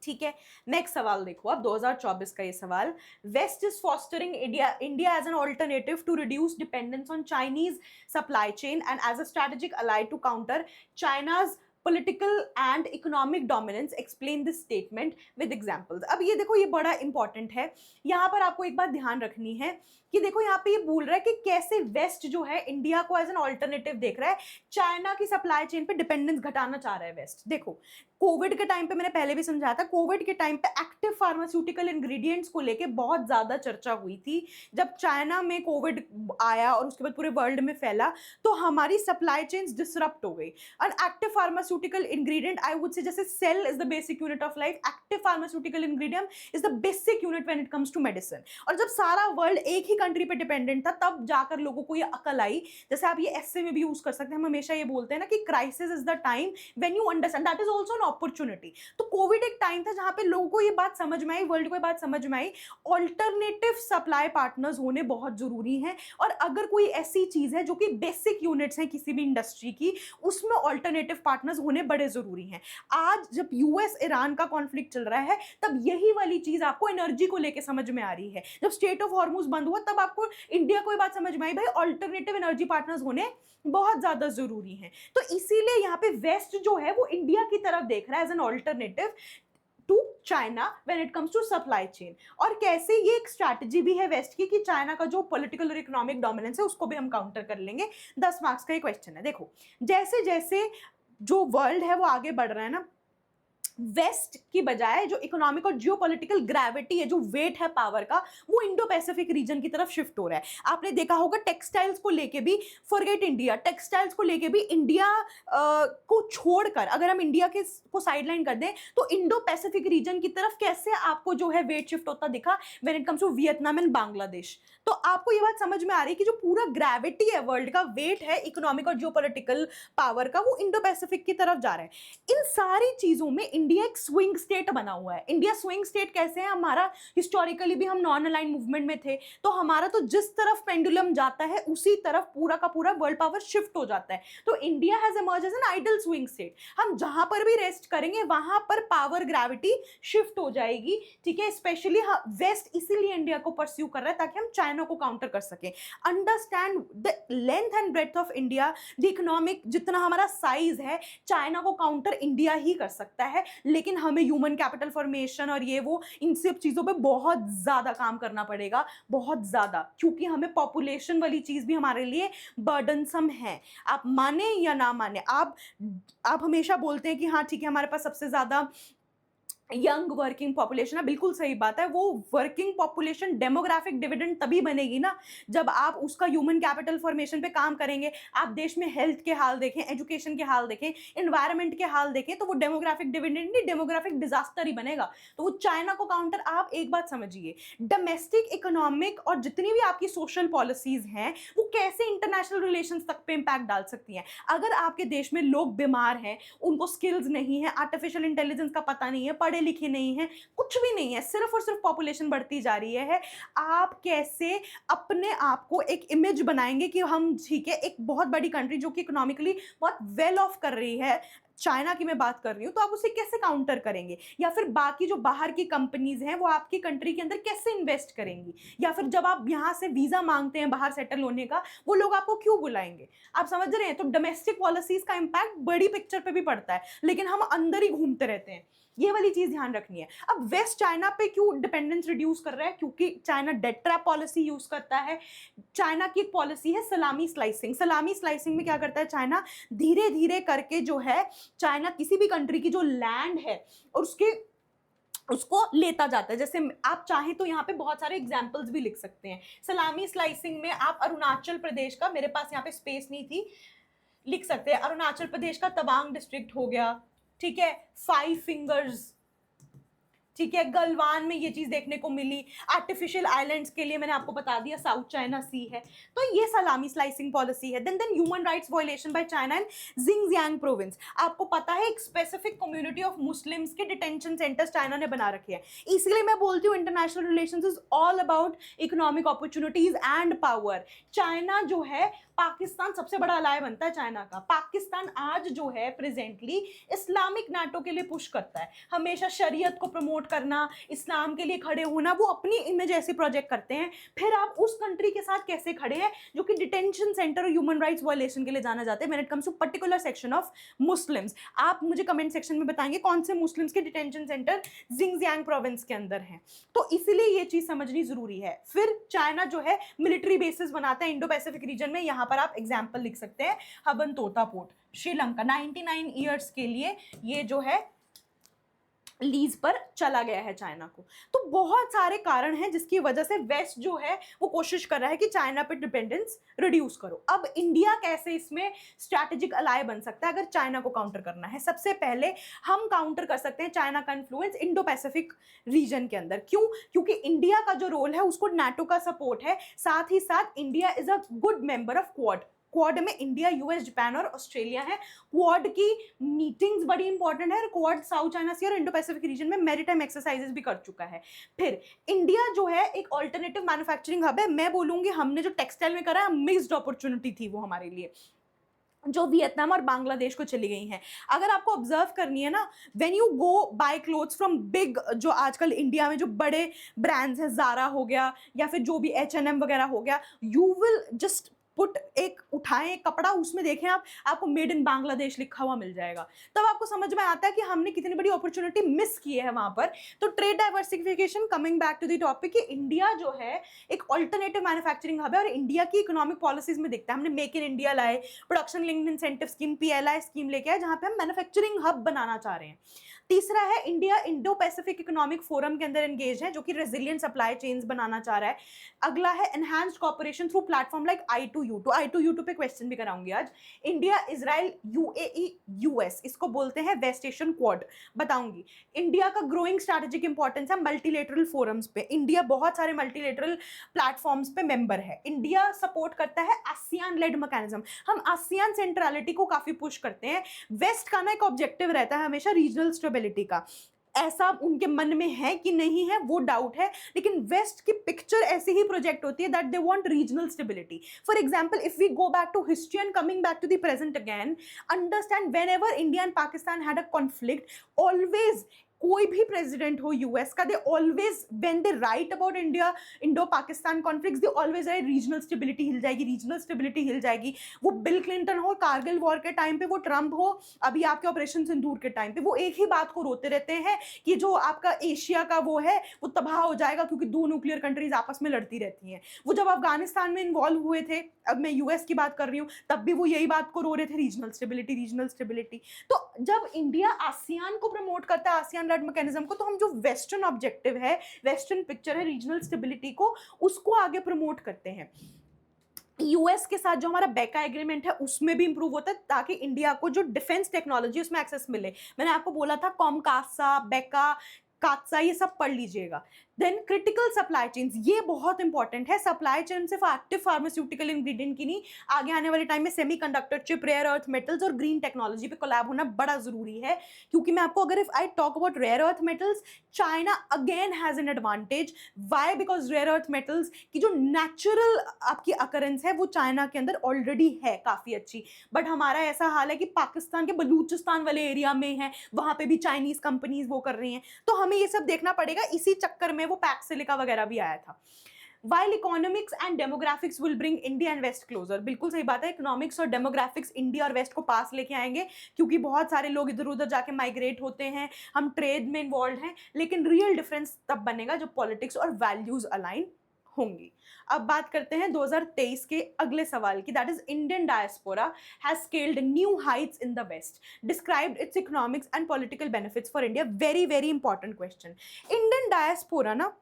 ठीक है। नेक्स्ट सवाल देखो आप, 2024 का ये सवाल, West is fostering India as an alternative to reduce dependence on Chinese supply chain and as a strategic ally to counter China's political and economic dominance, explain this statement with examples। अब ये देखो, ये बड़ा important है, यहाँ पर आपको एक बात ध्यान रखनी है कि देखो यहाँ पे ये बोल रहा है कि कैसे वेस्ट जो है इंडिया को एज एन ऑल्टरनेटिव देख रहा है, चाइना की सप्लाई चेन पे डिपेंडेंस घटाना चाह रहा है वेस्ट। देखो कोविड के टाइम पे, मैंने पहले भी समझाया था, कोविड के टाइम पे एक्टिव फार्मास्यूटिकल इंग्रेडिएंट्स को लेके बहुत ज्यादा चर्चा हुई थी। जब चाइना में कोविड आया और उसके बाद पूरे वर्ल्ड में फैला, तो हमारी सप्लाई चेन्स डिसरप्ट हो गई। And active pharmaceutical ingredient, I would say, जैसे cell is the basic unit of life, active pharmaceutical ingredient is the basic unit when it comes to medicine. और जब सारा वर्ल्ड एक ही कंट्री पे dependent था, तब जाकर लोगों को ये अकल आई, जैसे आप ये ऐसे में भी यूज कर सकते हैं, हम हमेशा ये बोलते हैं ना कि crisis is the time when you understand, that is also an opportunity. तो कोविड एक टाइम था जहां पे लोगों को ये बात समझ में आई, वर्ल्ड को ये बात समझ में आई, ऑल्टरनेटिव सप्लाई पार्टनर्स होने बहुत जरूरी हैं। और अगर कोई ऐसी चीज है जो कि बेसिक यूनिट्स हैं किसी भी इंडस्ट्री की, उसमें ऑल्टरनेटिव पार्टनर्स होने बड़े जरूरी हैं। आज जब यूएस ईरान का कॉन्फ्लिक्ट चल रहा है, तब यही वाली चीज आपको एनर्जी को लेकर समझ में आ रही है। जब स्टेट ऑफ हॉर्मुज बंद हुआ, तब आपको इंडिया को ये बात समझ में आई, भाई ऑल्टरनेटिव एनर्जी पार्टनर्स होने बहुत ज्यादा जरूरी हैं। तो इसीलिए यहाँ पे वेस्ट जो है वो इंडिया की तरफ देख रहा है as an alternative to China when it comes to supply chain. और कैसे, ये एक स्ट्रैटेजी भी है वेस्ट की कि चाइना का जो पॉलिटिकल और इकोनॉमिक डोमिनेंस है उसको भी हम काउंटर कर लेंगे। 10 मार्क्स का ये क्वेश्चन है। देखो जैसे जैसे जो वर्ल्ड है वो आगे बढ़ रहा है ना, वेस्ट की बजाय जो इकोनॉमिक और जियोपॉलिटिकल ग्रेविटी है, जो वेट है पावर का, वो इंडो पैसिफिक रीजन की तरफ शिफ्ट हो रहा है। आपने देखा होगा टेक्सटाइल्स को लेके भी, फॉरगेट इंडिया, टेक्सटाइल्स को लेके भी इंडिया को छोड़कर अगर हम इंडिया के को साइडलाइन कर दें, तो इंडो पैसिफिक रीजन की तरफ कैसे आपको जो है वेट शिफ्ट होता दिखा when it comes to Vietnam and Bangladesh. तो आपको ये बात समझ में आ रही है कि जो पूरा ग्रेविटी है वर्ल्ड का, वेट है इकोनॉमिक और जियोपॉलिटिकल पावर का, वो इंडो पैसिफिक की तरफ जा रहा है। इन सारी चीजों में इंडिया एक स्विंग स्टेट बना हुआ है। इंडिया स्विंग स्टेट कैसे है, हमारा हिस्टोरिकली भी हम नॉन अलाइन मूवमेंट में थे, तो हमारा तो जिस तरफ पेंडुलम जाता है उसी तरफ पूरा का पूरा वर्ल्ड पावर शिफ्ट हो जाता है। तो India has emerge as an ideal swing state. हम जहां पर भी रेस्ट करेंगे वहां पर पावर ग्रेविटी शिफ्ट हो जाएगी, ठीक है। स्पेशली वेस्ट इसीलिए इंडिया को परस्यू कर रहा है ताकि हम चाइना को काउंटर कर सकें। Understand the length and breadth of India, the economic, जितना हमारा साइज है, चाइना को काउंटर इंडिया ही कर सकता है। लेकिन हमें ह्यूमन कैपिटल फॉर्मेशन और ये वो इन सब चीज़ों पे बहुत ज़्यादा काम करना पड़ेगा, बहुत ज़्यादा, क्योंकि हमें पॉपुलेशन वाली चीज़ भी हमारे लिए बर्डनसम है। आप माने या ना माने, आप हमेशा बोलते हैं कि हाँ ठीक है हमारे पास सबसे ज़्यादा यंग वर्किंग पॉपुलेशन है, बिल्कुल सही बात है। वो वर्किंग पॉपुलेशन डेमोग्राफिक डिविडेंड तभी बनेगी ना जब आप उसका ह्यूमन कैपिटल फॉर्मेशन पे काम करेंगे। आप देश में हेल्थ के हाल देखें, एजुकेशन के हाल देखें, एनवायरनमेंट के हाल देखें, तो वो डेमोग्राफिक डिविडेंड नहीं, डेमोग्राफिक डिजास्टर ही बनेगा। तो वो चाइना को काउंटर, आप एक बात समझिए, डोमेस्टिक इकोनॉमिक और जितनी भी आपकी सोशल पॉलिसीज हैं वो कैसे इंटरनेशनल रिलेशंस तक पे इम्पैक्ट डाल सकती हैं। अगर आपके देश में लोग बीमार हैं, उनको स्किल्स नहीं है, आर्टिफिशियल इंटेलिजेंस का पता नहीं है, पढ़े लिखे नहीं है, कुछ भी नहीं है, सिर्फ और सिर्फ पॉपुलेशन बढ़ती जा रही है, आप कैसे अपने आप को एक इमेज बनाएंगे कि हम ठीक है एक बहुत बड़ी कंट्री जो कि इकोनॉमिकली बहुत वेल ऑफ कर रही है, चाइना की मैं बात कर रही हूँ, तो आप उसे कैसे काउंटर करेंगे? या फिर बाकी जो बाहर की कंपनीज हैं वो आपकी कंट्री के अंदर कैसे इन्वेस्ट करेंगी? या फिर जब आप यहाँ से वीजा मांगते हैं बाहर सेटल होने का, वो लोग आपको क्यों बुलाएंगे? आप समझ रहे हैं? तो डोमेस्टिक पॉलिसीज का इम्पैक्ट बड़ी पिक्चर पे भी पड़ता है, लेकिन हम अंदर ही घूमते रहते हैं। ये वाली चीज ध्यान रखनी है। अब वेस्ट चाइना पे क्यों डिपेंडेंस रिड्यूस कर रहा है? क्योंकि China debt trap policy use करता है। चाइना की एक पॉलिसी है सलामी स्लाइसिंग। सलामी स्लाइसिंग में क्या करता है चाइना, धीरे धीरे करके जो है चाइना किसी भी कंट्री की जो लैंड है और उसको लेता जाता है। जैसे आप चाहें तो यहाँ पे बहुत सारे एग्जाम्पल्स भी लिख सकते हैं। सलामी स्लाइसिंग में आप अरुणाचल प्रदेश का, मेरे पास यहाँ पे स्पेस नहीं थी, लिख सकते हैं अरुणाचल प्रदेश का तवांग डिस्ट्रिक्ट हो गया, ठीक है, 5 फिंगर्स, ठीक है, गलवान में ये चीज देखने को मिली। आर्टिफिशियल आइलैंड्स के लिए मैंने आपको बता दिया साउथ चाइना सी है। तो ये सलामी स्लाइसिंग पॉलिसी है। Then human rights violation by China in Xinjiang province. आपको पता है एक स्पेसिफिक कम्युनिटी ऑफ मुस्लिम्स के डिटेंशन सेंटर्स चाइना ने बना रखे हैं। इसलिए मैं बोलती हूँ international relations is all about economic opportunities and power. China जो है, पाकिस्तान सबसे बड़ा अलाय बनता है चाइना का। पाकिस्तान आज जो है प्रेजेंटली इस्लामिक नाटो के लिए पुश करता है, हमेशा शरीयत को प्रमोट करना, इस्लाम के लिए खड़े होना, वो अपनी इमेज ऐसे प्रोजेक्ट करते हैं। फिर आप उस कंट्री के साथ कैसे खड़े हैं जो कि डिटेंशन सेंटर और ह्यूमन राइट्स वायलेशन के लिए जाना जाते हैं when it comes to particular section of Muslims. आप मुझे कमेंट सेक्शन में बताएंगे कौन से मुस्लिम्स के डिटेंशन सेंटर जिंगजियांग प्रोविंस के अंदर हैं। तो इसीलिए ये चीज समझनी जरूरी है। फिर चाइना जो है मिलिट्री बेसिस बनाता है इंडो पैसिफिक रीजन में। यहाँ पर आप एग्जाम्पल लिख सकते हैं, हबनतोता पोर्ट, श्रीलंका 99 ईयर्स के लिए ये जो है लीज पर चला गया है चाइना को। तो बहुत सारे कारण हैं जिसकी वजह से वेस्ट जो है वो कोशिश कर रहा है कि चाइना पे डिपेंडेंस रिड्यूस करो। अब इंडिया कैसे इसमें स्ट्रैटेजिक अलाय बन सकता है अगर चाइना को काउंटर करना है? सबसे पहले हम काउंटर कर सकते हैं चाइना का इन्फ्लुएंस इंडो पैसिफिक रीजन के अंदर। क्यों? क्योंकि इंडिया का जो रोल है उसको नाटो का सपोर्ट है, साथ ही साथ India is a good member of quad. Quad में इंडिया, यूएस, जापान और ऑस्ट्रेलिया है। क्वाड की मीटिंग्स बड़ी इंपॉर्टेंट है। क्वाड साउथ चाइना सी और इंडो पैसिफिक रीजन में मैरीटाइम एक्सरसाइजेस भी कर चुका है। फिर इंडिया जो है एक ऑल्टरनेटिव मैन्युफैक्चरिंग हब है। मैं बोलूंगी हमने जो टेक्सटाइल में करा है, मिक्स्ड अपॉर्चुनिटी थी वो हमारे लिए, जो वियतनाम और बांग्लादेश को चली गई हैं। अगर आपको ऑब्जर्व करनी है ना, when you go bye clothes from big, जो आजकल इंडिया में जो बड़े ब्रांड्स हैं, ज़ारा हो गया या फिर जो भी H&M वगैरह हो गया, यू विल जस्ट पुट, एक उठाएं एक कपड़ा, उसमें देखें आप, आपको मेड इन बांग्लादेश लिखा हुआ मिल जाएगा। तब आपको समझ में आता है कि हमने कितनी बड़ी अपॉर्चुनिटी मिस की है वहां पर। तो trade diversification, coming back to the topic, कि इंडिया जो है एक ऑल्टरनेटिव मैन्युफैक्चरिंग हब है और इंडिया की इकोनॉमिक पॉलिसीज में दिखता है। हमने मेक इन इंडिया लाए, production linked incentive scheme, PLI scheme लेके आए, जहां पे हम मैन्युफैक्चरिंग हब बनाना चाह रहे हैं। तीसरा है India Indo Pacific economic forum के अंदर एंगेज है, जो कि रेजिलिएंट सप्लाई चेन्स बनाना चाह रहा है। अगला है enhanced cooperation through platform like I2U2। I2U2 पे क्वेश्चन भी कराऊंगी आज। इंडिया, इजराइल, UAE, US, इसको बोलते हैं वेस्ट एशियन क्वाड, बताऊंगी। इंडिया का ग्रोइंग स्ट्रैटेजिक इंपॉर्टेंस है मल्टीलेटरल फोरम्स पे। इंडिया बहुत सारे मल्टीलेटरल प्लेटफॉर्म्स पे मेंबर है। इंडिया सपोर्ट करता है आसियान लेड मैकेनिज्म। हम आसियान सेंट्रलिटी को काफी पुश करते हैं। वेस्ट का ना एक ऑब्जेक्टिव रहता है हमेशा रीजनल स्टेबिलिटी स्टेबिलिटी का, ऐसा उनके मन में है कि नहीं है वो डाउट है, लेकिन वेस्ट की पिक्चर ऐसे ही प्रोजेक्ट होती है that they want regional stability. For example, if we go back to history and coming back to the present again, understand whenever India and Pakistan had a conflict, always कोई भी president हो US का, they always when they write about India Indo Pakistan conflict, they always write regional stability हिल जाएगी, regional stability हिल जाएगी. वो bill Clinton हो कारगिल वॉर के टाइम पे, वो ट्रंप हो अभी आपके ऑपरेशन सिंदूर के टाइम पे, वो एक ही बात को रोते रहते हैं कि जो आपका एशिया का वो है वो तबाह हो जाएगा क्योंकि दो न्यूक्लियर कंट्रीज आपस में लड़ती रहती हैं. वो जब अफगानिस्तान में इन्वॉल्व हुए थे, अब मैं यूएस की बात कर रही हूँ, तब भी वो यही बात को रो रहे थे, रीजनल स्टेबिलिटी, रीजनल स्टेबिलिटी. तो जब इंडिया आसियान को प्रमोट करता है, आसियान लेड मैकेनिज्म को, तो हम जो वेस्टर्न ऑब्जेक्टिव है, वेस्टर्न पिक्चर है रीजनल स्टेबिलिटी को, उसको आगे प्रमोट करते हैं. यूएस के साथ जो हमारा बेका एग्रीमेंट है उसमें भी इंप्रूव होता है ताकि इंडिया को जो डिफेंस टेक्नोलॉजी उसमें एक्सेस मिले. मैंने आपको बोला था कॉमकासा, बेका, कात्सा, ये सब पढ़ लीजिएगा. देन क्रिटिकल सप्लाई चेन्स, ये बहुत इंपॉर्टेंट है. सप्लाई चेन सिर्फ एक्टिव फार्मास्यूटिकल इंग्रेडिएंट की नहीं, आगे आने वाले टाइम में semiconductor chip, rare earth metals और ग्रीन टेक्नोलॉजी पे कोलैब होना बड़ा जरूरी है. क्योंकि मैं आपको अगर if I talk about rare earth metals, China again has an advantage. Why? Because rare earth metals की जो नेचुरल आपकी अकरेंस है वो चाइना के अंदर ऑलरेडी है काफी अच्छी. बट हमारा ऐसा हाल है कि पाकिस्तान के बलूचिस्तान वाले एरिया में है, वहां पे भी चाइनीज कंपनीज वो कर रही हैं. तो हमें ये सब देखना पड़ेगा. इसी चक्कर में वो पैक सिलिका वगैरह भी आया था. While economics and demographics will bring India and West closer, बिल्कुल सही बात है. इकोनॉमिक्स और डेमोग्राफिक्स इंडिया और वेस्ट को पास लेके आएंगे क्योंकि बहुत सारे लोग इधर उधर जाके माइग्रेट होते हैं, हम ट्रेड में इन्वॉल्व हैं. लेकिन रियल डिफरेंस तब बनेगा जब पॉलिटिक्स और वैल्यूज अलाइन होंगी. अब बात करते हैं 2023 के अगले सवाल की, that is Indian diaspora has scaled new heights in the West, described its economics and political benefits for India. Very very important question. Indian diaspora ना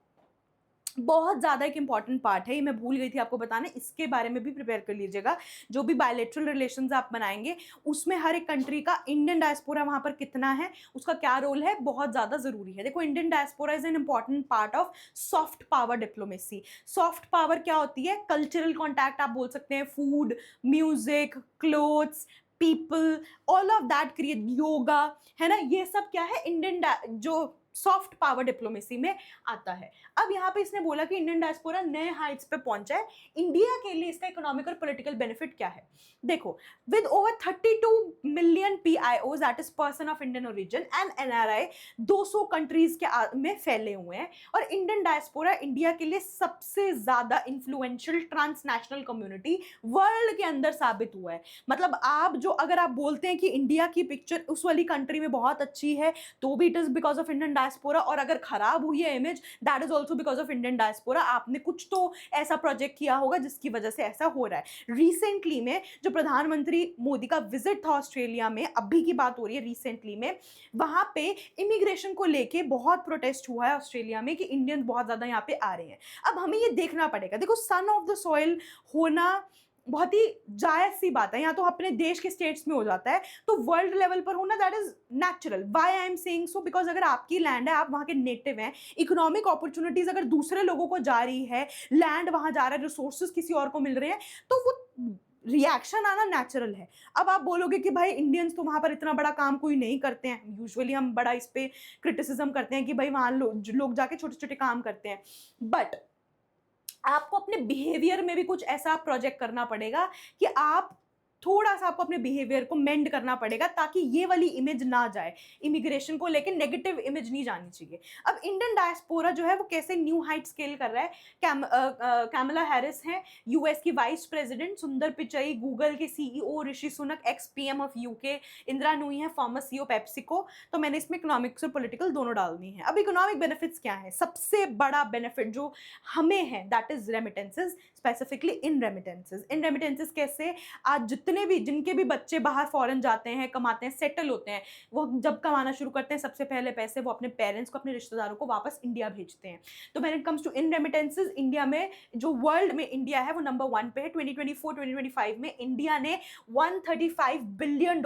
बहुत ज़्यादा एक इंपॉर्टेंट पार्ट है, ये मैं भूल गई थी आपको बताना, इसके बारे में भी प्रिपेयर कर लीजिएगा. जो भी बायलैटरल रिलेशंस आप बनाएंगे उसमें हर एक कंट्री का इंडियन डायस्पोरा वहाँ पर कितना है, उसका क्या रोल है, बहुत ज़्यादा ज़रूरी है. देखो, Indian diaspora is an important part of soft power diplomacy. Soft power क्या होती है? कल्चरल कॉन्टैक्ट आप बोल सकते हैं, food, music, clothes, people, all of that create, yoga, है ना, ये सब क्या है, इंडियन जो सॉफ्ट पावर डिप्लोमेसी में आता है. अब यहाँ पे इसने बोला कि इंडियन डायस्पोरा नए हाइट्स पे पहुंचा है. इंडिया के लिए इसका इकोनॉमिक और पॉलिटिकल बेनिफिट क्या है? देखो, with over 32 million PIOs, that is person of Indian origin, and NRI 200 countries के में फैले हुए हैं. और इंडियन डायस्पोरा इंडिया के लिए सबसे ज्यादा इन्फ्लुएंशियल ट्रांसनेशनल कम्युनिटी वर्ल्ड के अंदर साबित हुआ है. मतलब आप जो अगर आप बोलते हैं कि इंडिया की पिक्चर उस वाली कंट्री में बहुत अच्छी है, तो भी it is because of Indian diaspora. और अगर खराब हुई है image, that is also because of Indian diaspora. आपने कुछ तो ऐसा प्रोजेक्ट किया होगा जिसकी वजह से ऐसा हो रहा है. रिसेंटली में जो प्रधानमंत्री मोदी का विजिट था ऑस्ट्रेलिया में, अभी की बात हो रही है रिसेंटली में, वहां पे इमिग्रेशन को लेके बहुत प्रोटेस्ट हुआ है ऑस्ट्रेलिया में कि इंडियंस बहुत ज्यादा यहाँ पे आ रहे हैं. अब हमें ये देखना पड़ेगा. देखो, सन ऑफ द सॉइल होना बहुत ही जायज सी बात है. यहाँ तो अपने देश के स्टेट्स में हो जाता है, तो वर्ल्ड लेवल पर होना that is natural. Why I am saying so? Because अगर आपकी लैंड है, आप वहाँ के नेटिव हैं, इकोनॉमिक अपॉर्चुनिटीज अगर दूसरे लोगों को जा रही है, लैंड वहाँ जा रहा है, रिसोर्सेज किसी और को मिल रहे हैं, तो वो रिएक्शन आना नेचुरल है. अब आप बोलोगे कि भाई इंडियंस तो वहाँ पर इतना बड़ा काम कोई नहीं करते हैं. यूजुअली हम बड़ा इस पे क्रिटिसिज्म करते हैं कि भाई वहाँ लोग जाके छोटे छोटे काम करते हैं. बट आपको अपने बिहेवियर में भी कुछ ऐसा प्रोजेक्ट करना पड़ेगा कि आप थोड़ा सा आपको अपने बिहेवियर को मेंड करना पड़ेगा ताकि ये वाली इमेज ना जाए. इमिग्रेशन को लेकर नेगेटिव इमेज नहीं जानी चाहिए. अब इंडियन डायस्पोरा जो है वो कैसे न्यू हाइट स्केल कर रहा है? कैमला हैरिस हैं यूएस की वाइस प्रेसिडेंट, सुंदर पिचाई गूगल के CEO, Rishi Sunak XPM of UK, Indira Nooyi है फॉर्मर CEO पेप्सिको. तो मैंने इसमें इकोनॉमिक्स और पॉलिटिकल दोनों डाल दी हैं. अब इकोनॉमिक बेनिफिट्स क्या है? सबसे बड़ा बेनिफिट जो हमें है that is remittances, specifically in remittances. In remittances कैसे? आज जिनके भी बच्चे बाहर फॉरेन जाते हैं, कमाते हैं, सेटल होते हैं, वो जब कमाना शुरू करते हैं, सबसे पहले पैसे वो अपने पेरेंट्स को, अपने रिश्तेदारों को वापस इंडिया भेजते हैं. तो when it comes to in remittances, India में जो वर्ल्ड में इंडिया है वो नंबर 1 पे है. 2024-2025 में इंडिया ने $135 बिलियन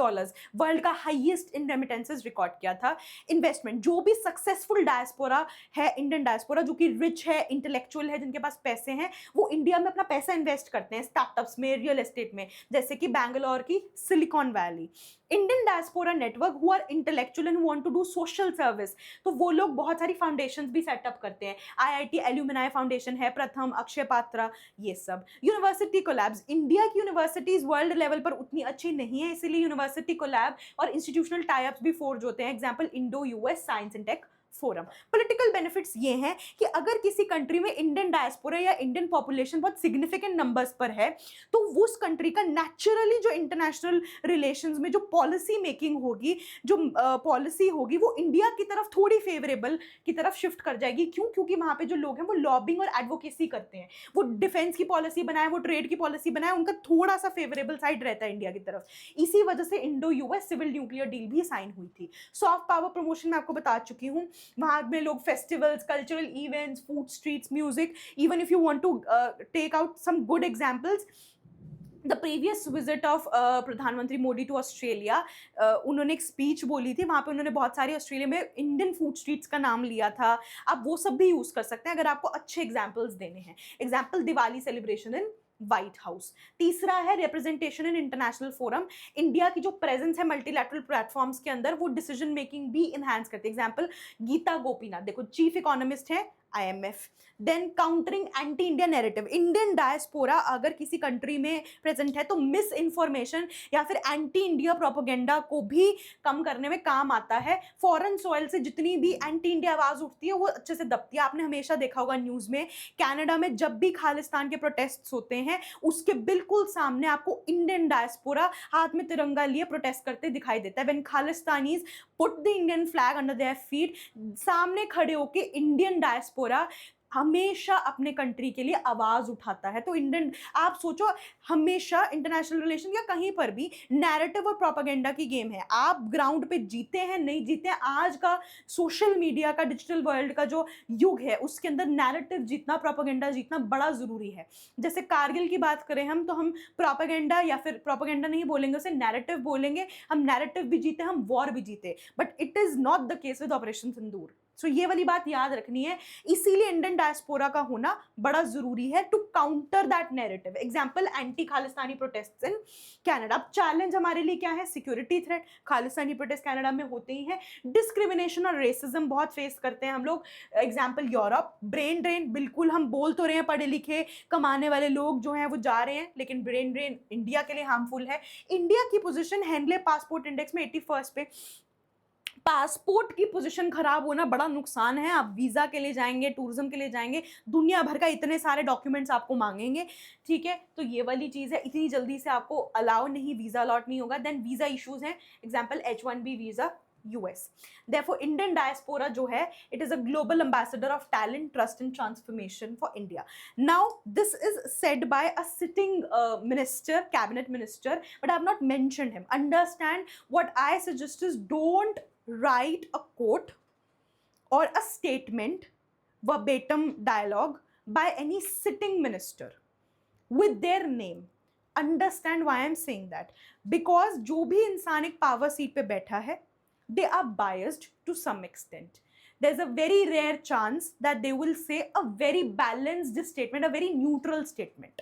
वर्ल्ड का हाईएस्ट इन रेमिटेंसेज रिकॉर्ड किया था. इन्वेस्टमेंट, जो भी सक्सेसफुल डायस्पोरा है, इंडियन डायस्पोरा जो कि रिच है, इंटेलेक्चुअल है, जिनके पास पैसे हैं, वो इंडिया में अपना पैसा इन्वेस्ट करते हैं स्टार्टअप्स में, रियल एस्टेट में. जैसे कि बैंगलोर की Silicon Valley. Indian diaspora network who are intellectual and want to do social service, तो वो लोग बहुत सारी फाउंडेशंस भी सेटअप करते हैं। आईआईटी एल्यूमिनाई फाउंडेशन है, प्रथम, अक्षय पात्रा, ये सब। यूनिवर्सिटी कोलैब्स, इंडिया की यूनिवर्सिटीज वर्ल्ड लेवल पर उतनी अच्छी नहीं है, इसीलिए यूनिवर्सिटी कोलैब और इंस्टीट्यूशनल टाई अप्स भी फोर्ज होते हैं। Example Indo US science and tech forum. Political benefits ये हैं कि अगर किसी कंट्री में इंडियन डायस्पोरा या इंडियन पॉपुलेशन बहुत सिग्निफिकेंट नंबर्स पर है, तो उस कंट्री का नेचुरली जो इंटरनेशनल रिलेशंस में जो पॉलिसी मेकिंग होगी, जो पॉलिसी होगी, वो इंडिया की तरफ थोड़ी फेवरेबल की तरफ शिफ्ट कर जाएगी। क्यों? क्योंकि वहां पे जो लोग हैं वो लॉबिंग और एडवोकेसी करते हैं, वो डिफेंस की पॉलिसी बनाए, वो ट्रेड की पॉलिसी बनाए, उनका थोड़ा सा फेवरेबल साइड रहता है इंडिया की तरफ। इसी वजह से Indo US civil nuclear deal भी साइन हुई थी। सॉफ्ट पावर प्रमोशन मैं आपको बता चुकी हूँ, वहां में लोग festivals, cultural events, food streets, music, even if you want to take out some good examples, the previous visit of प्रधानमंत्री मोदी टू ऑस्ट्रेलिया, उन्होंने एक स्पीच बोली थी, वहाँ पे उन्होंने बहुत सारी ऑस्ट्रेलिया में इंडियन फूड स्ट्रीट्स का नाम लिया था। आप वो सब भी यूज़ कर सकते हैं अगर आपको अच्छे एग्जाम्पल्स देने हैं। Example Diwali celebration in white house. तीसरा है representation in international forum, India की जो प्रेजेंस है मल्टीलैटरल प्लेटफॉर्म्स के अंदर, वो डिसीजन मेकिंग भी इनहैंस करती है। एग्जाम्पल गीता गोपीनाथ, देखो चीफ इकोनॉमिस्ट है IMF। Then countering anti India narrative, Indian diaspora अगर किसी कंट्री में प्रेजेंट है तो मिस इन्फॉर्मेशन या फिर एंटी इंडिया प्रोपोगेंडा को भी कम करने में काम आता है। फॉरेन सॉइल से जितनी भी एंटी इंडिया आवाज उठती है वो अच्छे से दबती है। आपने हमेशा देखा होगा न्यूज में, कनाडा में जब भी खालिस्तान के प्रोटेस्ट होते हैं उसके बिल्कुल सामने आपको इंडियन डायस्पोरा हाथ में तिरंगा लिए प्रोटेस्ट करते दिखाई देता है। When Khalistanis put the Indian flag under their feet, सामने खड़े होके इंडियन डायस्पोरा हमेशा अपने कंट्री के लिए आवाज उठाता है। तो इंडियन, आप सोचो, हमेशा इंटरनेशनल रिलेशन या कहीं पर भी नैरेटिव और प्रोपेगेंडा की गेम है। आप ग्राउंड पे जीते हैं नहीं जीते हैं, आज का सोशल मीडिया का, डिजिटल वर्ल्ड का जो युग है उसके अंदर नैरेटिव जीतना, प्रोपेगेंडा जीतना बड़ा जरूरी है। जैसे कारगिल की बात करें हम, तो हम प्रोपेगेंडा या फिर प्रोपेगेंडा नहीं बोलेंगे, उसे नैरेटिव बोलेंगे। हम नैरेटिव भी जीते, हम वॉर भी जीते, but it is not the case with operation Sindoor. सो ये वाली बात याद रखनी है, इसीलिए इंडियन डायस्पोरा का होना बड़ा जरूरी है to counter that narrative. Example anti Khalistani protests in Canada. अब चैलेंज हमारे लिए क्या है? Security threat, Khalistani protest Canada में होते ही हैं। डिस्क्रिमिनेशन और रेसिज्म बहुत फेस करते हैं हम लोग। Example Europe. ब्रेन ड्रेन, बिल्कुल हम बोल तो रहे हैं पढ़े लिखे कमाने वाले लोग जो हैं वो जा रहे हैं, लेकिन ब्रेन ड्रेन इंडिया के लिए हार्मफुल है। इंडिया की पोजीशन हेनले पासपोर्ट इंडेक्स में 81 पे, पासपोर्ट की पोजीशन खराब होना बड़ा नुकसान है। आप वीजा के लिए जाएंगे, टूरिज्म के लिए जाएंगे, दुनिया भर का इतने सारे डॉक्यूमेंट्स आपको मांगेंगे, ठीक है, तो ये वाली चीज है, इतनी जल्दी से आपको अलाउ नहीं, वीजा अलॉट नहीं होगा। देन वीजा इश्यूज हैं, example H1B visa US। Therefore, Indian diaspora जो है, it is a global ambassador of talent, trust and transformation for India. Now, this is said by a sitting minister, cabinet minister, but I have not mentioned him. Understand, what I suggest is don't write a quote or a statement, verbatim dialogue by any sitting minister with their name. Understand why I am saying that? Because जो भी इंसान एक power seat पे बैठा है, they are biased to some extent. There's a very rare chance that they will say a very balanced statement, a very neutral statement.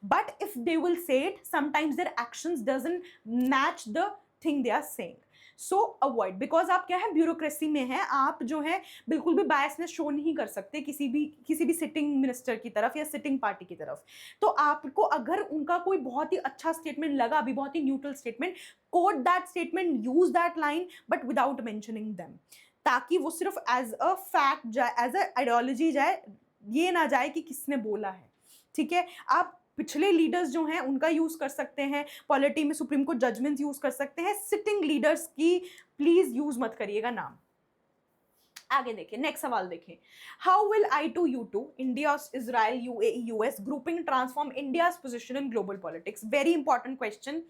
But if they will say it, sometimes their actions doesn't match the thing they are saying. So avoid, because आप क्या है, bureaucracy में है, आप जो है बिल्कुल भी बायसनेस शो नहीं कर सकते किसी भी सिटिंग मिनिस्टर की तरफ या सिटिंग पार्टी की तरफ। तो आपको अगर उनका कोई बहुत ही अच्छा स्टेटमेंट लगा, अभी बहुत ही neutral statement, quote that statement, use that line, but without mentioning them, ताकि वो सिर्फ एज अ फैक्ट जाए, एज अ आइडियोलॉजी जाए, ये ना जाए कि किसने बोला है, ठीक है। आप पिछले लीडर्स जो हैं उनका यूज कर सकते हैं, पॉलिटी में सुप्रीम कोर्ट जजमेंट्स यूज कर सकते हैं, सिटिंग लीडर्स की प्लीज यूज मत करिएगा नाम। आगे देखिए, नेक्स्ट सवाल देखें, how will I2U2, India, Israel, UAE, US grouping transform India's position in global politics? Very important question.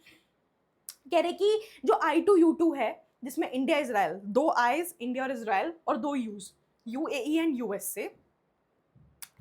कह रहे कि जो I2U2 है, जिसमें इंडिया इजराइल, दो आईज, इंडिया और इजराइल, और दो यूज, UAE एंड US से,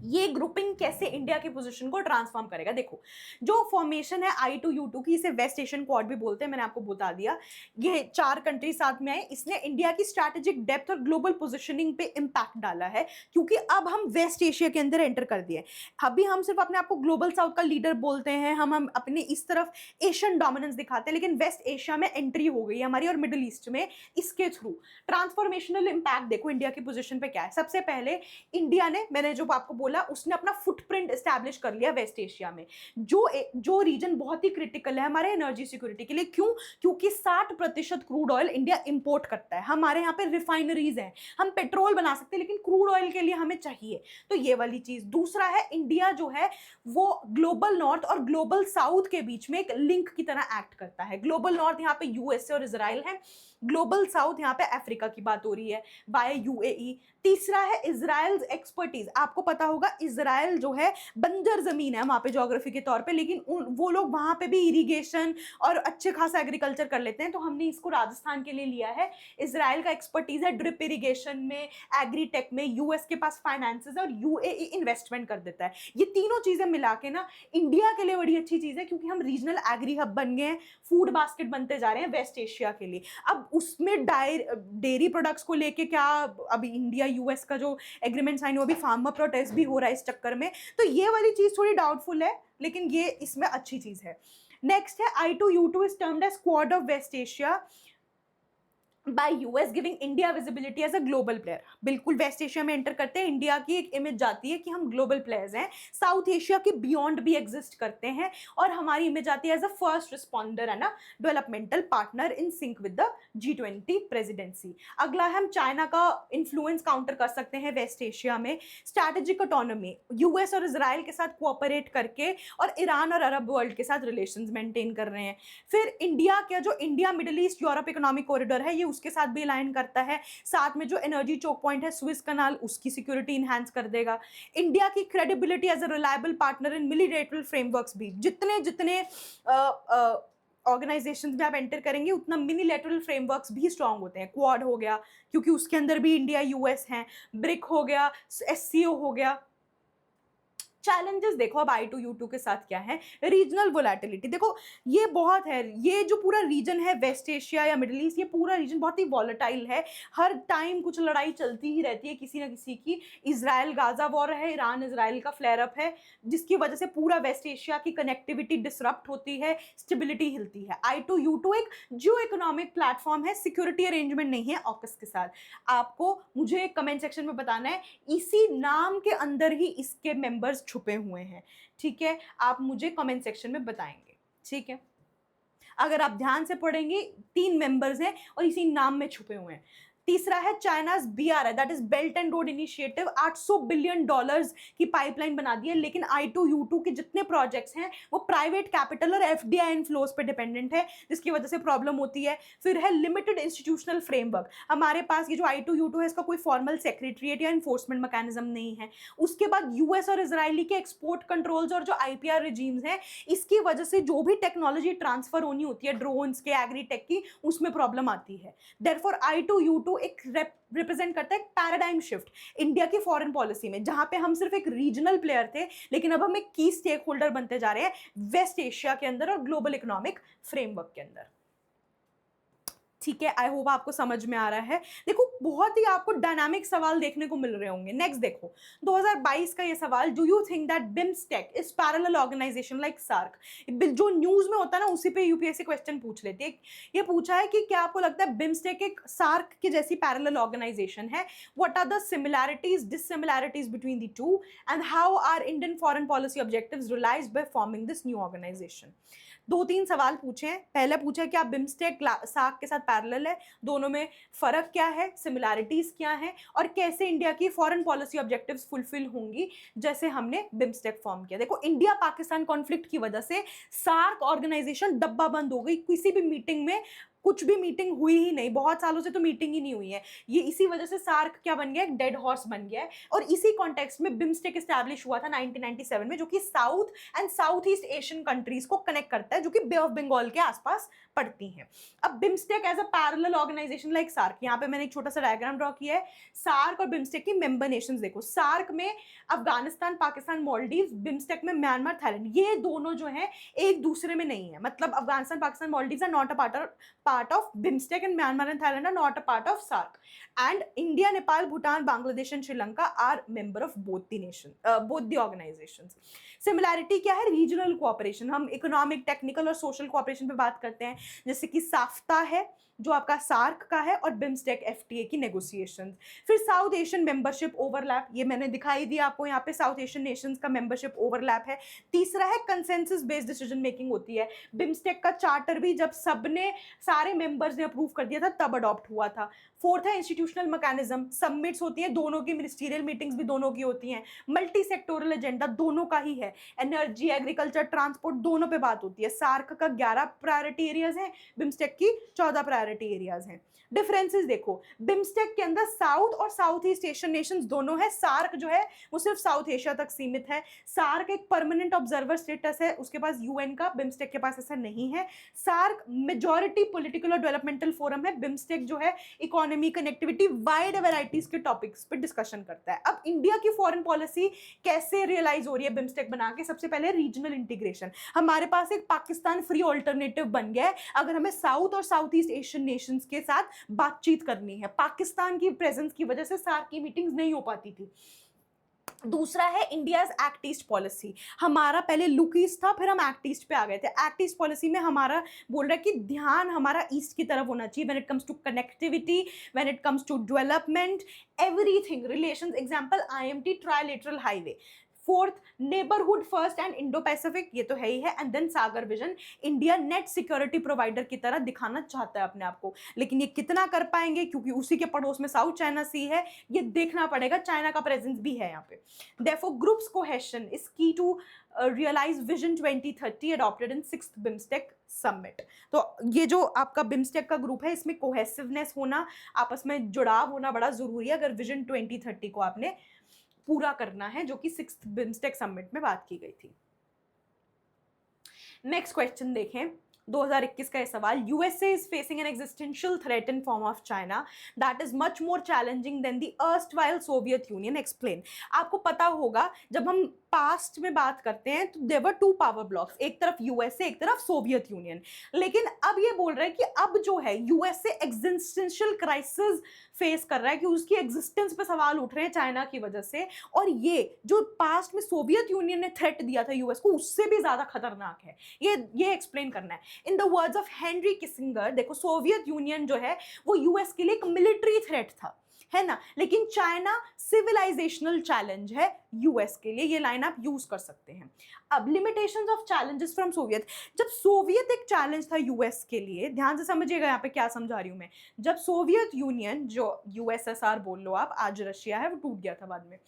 ये ग्रुपिंग कैसे इंडिया की पोजीशन को ट्रांसफॉर्म करेगा? देखो, जो फॉर्मेशन है I2U2 की, इसे वेस्ट एशियन क्वाड भी बोलते हैं, मैंने आपको बता दिया। ये 4 कंट्री साथ में आए, इसने इंडिया की स्ट्रैटेजिक डेप्थ और ग्लोबल पोजीशनिंग पे इंपैक्ट डाला है, क्योंकि अब हम वेस्ट एशिया के अंदर एंटर कर दिए। अभी हम सिर्फ अपने आप को ग्लोबल साउथ का लीडर बोलते हैं, हम अपने इस तरफ एशियन डोमिनेंस दिखाते हैं, लेकिन वेस्ट एशिया में एंट्री हो गई है हमारी, और मिडिल ईस्ट में इसके थ्रू। ट्रांसफॉर्मेशनल इंपैक्ट देखो इंडिया की पोजीशन पे क्या है। सबसे पहले इंडिया ने, मैंने जो आपको बोला, उसने अपना फुटप्रिंट एस्टैब्लिश कर लिया वेस्ट एशिया में, जो रीजन बहुत ही क्रिटिकल है हमारे एनर्जी सिक्योरिटी के लिए। क्यों? क्योंकि 60% क्रूड ऑयल इंडिया इंपोर्ट करता है। हमारे यहाँ पे रिफाइनरीज हैं, हम पेट्रोल बना सकते हैं, लेकिन क्रूड ऑयल के लिए हमें चाहिए, तो ये वाली चीज। दूसरा है, इंडिया जो है वो ग्लोबल नॉर्थ और ग्लोबल साउथ के बीच में एक लिंक की तरह एक्ट करता है। ग्लोबल नॉर्थ यहाँ पे यूएसए और इजराइल है, ग्लोबल साउथ यहाँ पे अफ्रीका की बात हो रही है बाय यूएई। तीसरा है इजराइल एक्सपर्टीज। आपको पता होगा इजराइल जो है बंजर जमीन है वहां पे ज्योग्राफी के तौर पे, लेकिन वो लोग वहां पे भी इरिगेशन और अच्छे खासा एग्रीकल्चर कर लेते हैं, तो हमने इसको राजस्थान के लिए लिया है। इजराइल का एक्सपर्टीज है ड्रिप इरिगेशन में, एग्रीटेक में, यूएस के पास फाइनेंसेस और यूएई इन्वेस्टमेंट कर देता है। ये तीनों चीजें मिला के ना इंडिया के लिए बड़ी अच्छी चीज है, क्योंकि हम रीजनल एग्री हब बन गए हैं, फूड बास्केट बनते जा रहे हैं वेस्ट एशिया के लिए। अब उसमें डेयरी प्रोडक्ट्स को लेके क्या, अभी इंडिया यूएस का जो एग्रीमेंट साइन हुआ, अभी फार्मर प्रोटेस्ट भी हो रहा है इस चक्कर में, तो ये वाली चीज थोड़ी डाउटफुल है, लेकिन ये इसमें अच्छी चीज है। नेक्स्ट है I2U2 is termed as Quad of West Asia by US giving India visibility as a global player. बिल्कुल वेस्ट एशिया में एंटर करते हैं, इंडिया की एक इमेज जाती है कि हम ग्लोबल प्लेयर्स हैं, साउथ एशिया के बियॉन्ड भी एग्जिस्ट करते हैं, और हमारी इमेज आती है एज अ फर्स्ट रिस्पॉन्डर है ना, developmental partner in sync with the G20 presidency. अगला हम चाइना का इन्फ्लुएंस काउंटर कर सकते हैं वेस्ट एशिया में, स्ट्रैटेजिक ऑटोनॉमी, यूएस और इजराइल के साथ कोऑपरेट करके, और ईरान और अरब वर्ल्ड के साथ रिलेशंस मेंटेन कर रहे हैं। फिर इंडिया का जो India middle east Europe economic corridor है, ये उसके साथ भी अलाइन करता है। साथ में जो एनर्जी चोक पॉइंट है स्विस कनाल, उसकी सिक्योरिटी इनहैंस कर देगा। इंडिया की credibility as a reliable partner in multilateral frameworks भी, जितने जितने ऑर्गेनाइजेशंस में आप एंटर करेंगे उतना मिनिलेटरल फ्रेमवर्क्स भी स्ट्रांग होते हैं। क्वाड हो गया, क्योंकि उसके अंदर भी इंडिया यूएस हैं, ब्रिक हो गया, एससीओ हो गया। चैलेंजेस देखो अब I2U2 के साथ क्या है, रीजनल वोलेटिलिटी। देखो ये बहुत है, ये जो पूरा रीजन है वेस्ट एशिया या मिडिल ईस्ट, ये पूरा रीजन बहुत ही वॉलेटाइल है, हर टाइम कुछ लड़ाई चलती ही रहती है किसी ना किसी की। इजराइल गाजा वॉर है, ईरान इजराइल का फ्लेयर अप है, जिसकी वजह से पूरा वेस्ट एशिया की कनेक्टिविटी डिसरप्ट होती है, स्टेबिलिटी हिलती है। I2U2 एक जियो इकोनॉमिक प्लेटफॉर्म है, सिक्योरिटी अरेंजमेंट नहीं है ऑकस के साथ। आपको मुझे कमेंट सेक्शन में बताना है, इसी नाम के अंदर ही इसके मेंबर्स छुपे हुए हैं, ठीक है? आप मुझे कमेंट सेक्शन में बताएंगे, ठीक है? अगर आप ध्यान से पढ़ेंगे, 3 मेंबर्स हैं और इसी नाम में छुपे हुए हैं। तीसरा है China's BRI, that is belt and road initiative, $800 billion की पाइपलाइन बना दी है, लेकिन I2U2 के जितने प्रोजेक्ट्स हैं वो प्राइवेट कैपिटल और FDI इनफ्लोज पे डिपेंडेंट है, जिसकी वजह से प्रॉब्लम होती है। फिर है लिमिटेड इंस्टीट्यूशनल फ्रेमवर्क, हमारे पास ये जो I2U2 है इसका कोई फॉर्मल सेक्रेटरिएट या इन्फोर्समेंट मैकेनिज्म नहीं है। उसके बाद यूएस और इजरायली के एक्सपोर्ट कंट्रोल्स और जो IPR रिजीम्स हैं, इसकी वजह से जो भी टेक्नोलॉजी ट्रांसफर होनी होती है ड्रोन्स के, एग्रीटेक की, उसमें प्रॉब्लम आती है। देयरफॉर I2U2 एक रिप्रेजेंट करता है एक पैराडाइम शिफ्ट इंडिया की फॉरेन पॉलिसी में, जहां पे हम सिर्फ एक रीजनल प्लेयर थे, लेकिन अब हम एक की स्टेक होल्डर बनते जा रहे हैं वेस्ट एशिया के अंदर और ग्लोबल इकोनॉमिक फ्रेमवर्क के अंदर। ठीक है, आई होप आपको समझ में आ रहा है। देखो बहुत ही आपको डायनामिक सवाल देखने को मिल रहे होंगे। नेक्स्ट देखो 2022 का ये सवाल, do you think that BIMSTEC is parallel organisation like SAARC? जो न्यूज में होता है ना उसी पे यूपीएससी क्वेश्चन पूछ लेती है। ये पूछा है कि क्या आपको लगता है बिम्स्टेक एक सार्क के जैसी पैरेलल ऑर्गेनाइजेशन है? What are the similarities dissimilarities between the two and how are Indian foreign policy objectives realised by forming this new organisation? 2-3 सवाल पूछे हैं। पहले पूछा कि आप बिम्स्टेक सार्क के साथ पैरेलल है, दोनों में फर्क क्या है, सिमिलैरिटीज क्या है, और कैसे इंडिया की फॉरेन पॉलिसी ऑब्जेक्टिव्स फुलफिल होंगी जैसे हमने बिम्स्टेक फॉर्म किया। देखो इंडिया पाकिस्तान कॉन्फ्लिक्ट की वजह से सार्क ऑर्गेनाइजेशन डब्बा बंद हो गई, किसी भी मीटिंग में कुछ भी मीटिंग हुई ही नहीं, बहुत सालों से तो मीटिंग ही नहीं हुई है। ये इसी वजह से सार्क क्या बन गया, एक डेड हॉर्स बन गया है। और इसी कॉन्टेक्स्ट में बिम्स्टेक एस्टैब्लिश हुआ था 1997 में, जो कि south and south east Asian countries को कनेक्ट करता है, जो कि बे ऑफ बंगाल के आसपास पड़ती हैं। अब BIMSTEC as a parallel organisation like SAARC, यहाँ पे मैंने एक छोटा सा डायग्राम ड्रॉ किया है। सार्क और बिम्स्टेक की मेंबर नेशंस देखो, सार्क में अफगानिस्तान, पाकिस्तान, मालदीव्स, बिम्स्टेक में म्यांमार, थाईलैंड, ये दोनों जो है एक दूसरे में नहीं है। मतलब Afghanistan, Pakistan, Maldives are not a part of BIMSTEC, and Myanmar and Thailand are not a part of SAARC. And India, Nepal, Bhutan, Bangladesh and Sri Lanka are member of both the organizations. Similarity क्या है, regional cooperation. हम economic, technical और social cooperation पे बात करते हैं, जैसे कि साफ्ता है जो आपका सार्क का है, और बिम्स्टेक एफटीए की नेगोशिएशंस। फिर साउथ एशियन मेंबरशिप ओवरलैप, ये मैंने दिखाई दिया आपको, यहाँ पे साउथ एशियन नेशंस का मेंबरशिप ओवरलैप है। तीसरा है कंसेंसस बेस्ड डिसीजन मेकिंग होती है। बिम्स्टेक का चार्टर भी जब सबने, सारे मेंबर्स ने अप्रूव कर दिया था तब अडॉप्ट हुआ था। फोर्थ है इंस्टीट्यूशनल मैकेनिज्म, सबमिट्स होती हैं दोनों की, मिनिस्टीरियल मीटिंग्स भी दोनों की होती हैं। मल्टी सेक्टोरल एजेंडा दोनों का ही है, एनर्जी, एग्रीकल्चर, ट्रांसपोर्ट दोनों पे बात होती है। सार्क का 11 प्रायोरिटी एरियाज हैं, बिम्स्टेक की 14 प्रायोरिटी एरियाज हैं। डिफरेंसेस देखो, बिम्स्टेक के अंदर साउथ और साउथ ईस्ट एशियन नेशंस दोनों है। सार्क जो है वो सिर्फ साउथ एशिया तक सीमित है। सार्क एक परमानेंट ऑब्जर्वर स्टेटस है उसके पास यूएन का, बिम्स्टेक के पास ऐसा नहीं है। सार्क मेजॉरिटी पॉलिटिकल और डेवलपमेंटल फोरम है, बिम्स्टेक जो है इकोनॉमी, कनेक्टिविटी, वाइड वैरायटीज के टॉपिक्स पे डिस्कशन करता है। अब इंडिया की फॉरेन पॉलिसी कैसे रियलाइज हो रही है बिम्स्टेक बना के? सबसे पहले रीजनल इंटीग्रेशन, हमारे पास एक पाकिस्तान फ्री ऑल्टरनेटिव बन गया है अगर हमें साउथ और साउथ ईस्ट एशियन नेशंस के साथ बातचीत करनी है। पाकिस्तान की प्रेजेंस की वजह से सार्क की मीटिंग्स नहीं हो पाती थी। दूसरा है इंडियाज एक्ट ईस्ट पॉलिसी, हमारा पहले लुक ईस्ट था, फिर हम एक्ट ईस्ट पे आ गए थे। एक्ट ईस्ट पॉलिसी में हमारा बोल रहा है कि ध्यान हमारा ईस्ट की तरफ होना चाहिए, when it comes to connectivity, when it comes to development, everything, relations, example IMT, trilateral highway. Fourth, neighbourhood first and Indo Pacific, ये तो है ही है। And then SAGAR vision, India net security provider की तरह दिखाना चाहता है अपने आप को, लेकिन ये कितना कर पाएंगे, क्योंकि उसी के पड़ोस में साउथ चाइना सी है, ये देखना पड़ेगा। चाइना का प्रेजेंस भी है यहाँ पे। Therefore, group's cohesion is key to realize Vision 2030 adopted in 6th BIMSTEC Summit. तो ये जो आपका बिम्स्टेक का ग्रुप है, इसमें कोहेसिवनेस होना, आपस में जुड़ाव होना बड़ा जरूरी है अगर विजन 2030 को आपने पूरा करना है, जो कि 6th बिम्स्टेक समिट में बात की गई थी। नेक्स्ट क्वेश्चन देखें, 2021 का ये सवाल, USA is facing an existential threat in form of China that is much more challenging than the erstwhile Soviet Union, explain. आपको पता होगा जब हम पास्ट में बात करते हैं तो there were two power blocs, एक तरफ यूएसए, एक तरफ सोवियत यूनियन। लेकिन अब ये बोल रहा है कि अब जो है यूएसए एग्जिस्टेंशियल क्राइसिस फेस कर रहा है, कि उसकी एग्जिस्टेंस पे सवाल उठ रहे हैं चाइना की वजह से, और ये जो पास्ट में सोवियत यूनियन ने थ्रेट दिया था यूएस को, उससे भी ज्यादा खतरनाक है। ये एक्सप्लेन करना है। In the words of Henry Kissinger, देखो सोवियत यूनियन जो है वो यूएस के लिए एक मिलिट्री थ्रेट था, है ना, लेकिन चाइना सिविलाइजेशनल चैलेंज है यूएस के लिए। ये लाइन आप यूज कर सकते हैं। अब limitations of challenges from Soviet, जब सोवियत एक चैलेंज था यूएस के लिए, ध्यान से समझिएगा यहाँ पे क्या समझा रही हूं मैं। जब सोवियत यूनियन, जो यूएसएसआर बोल लो आप, आज रशिया है, वो टूट गया था बाद में।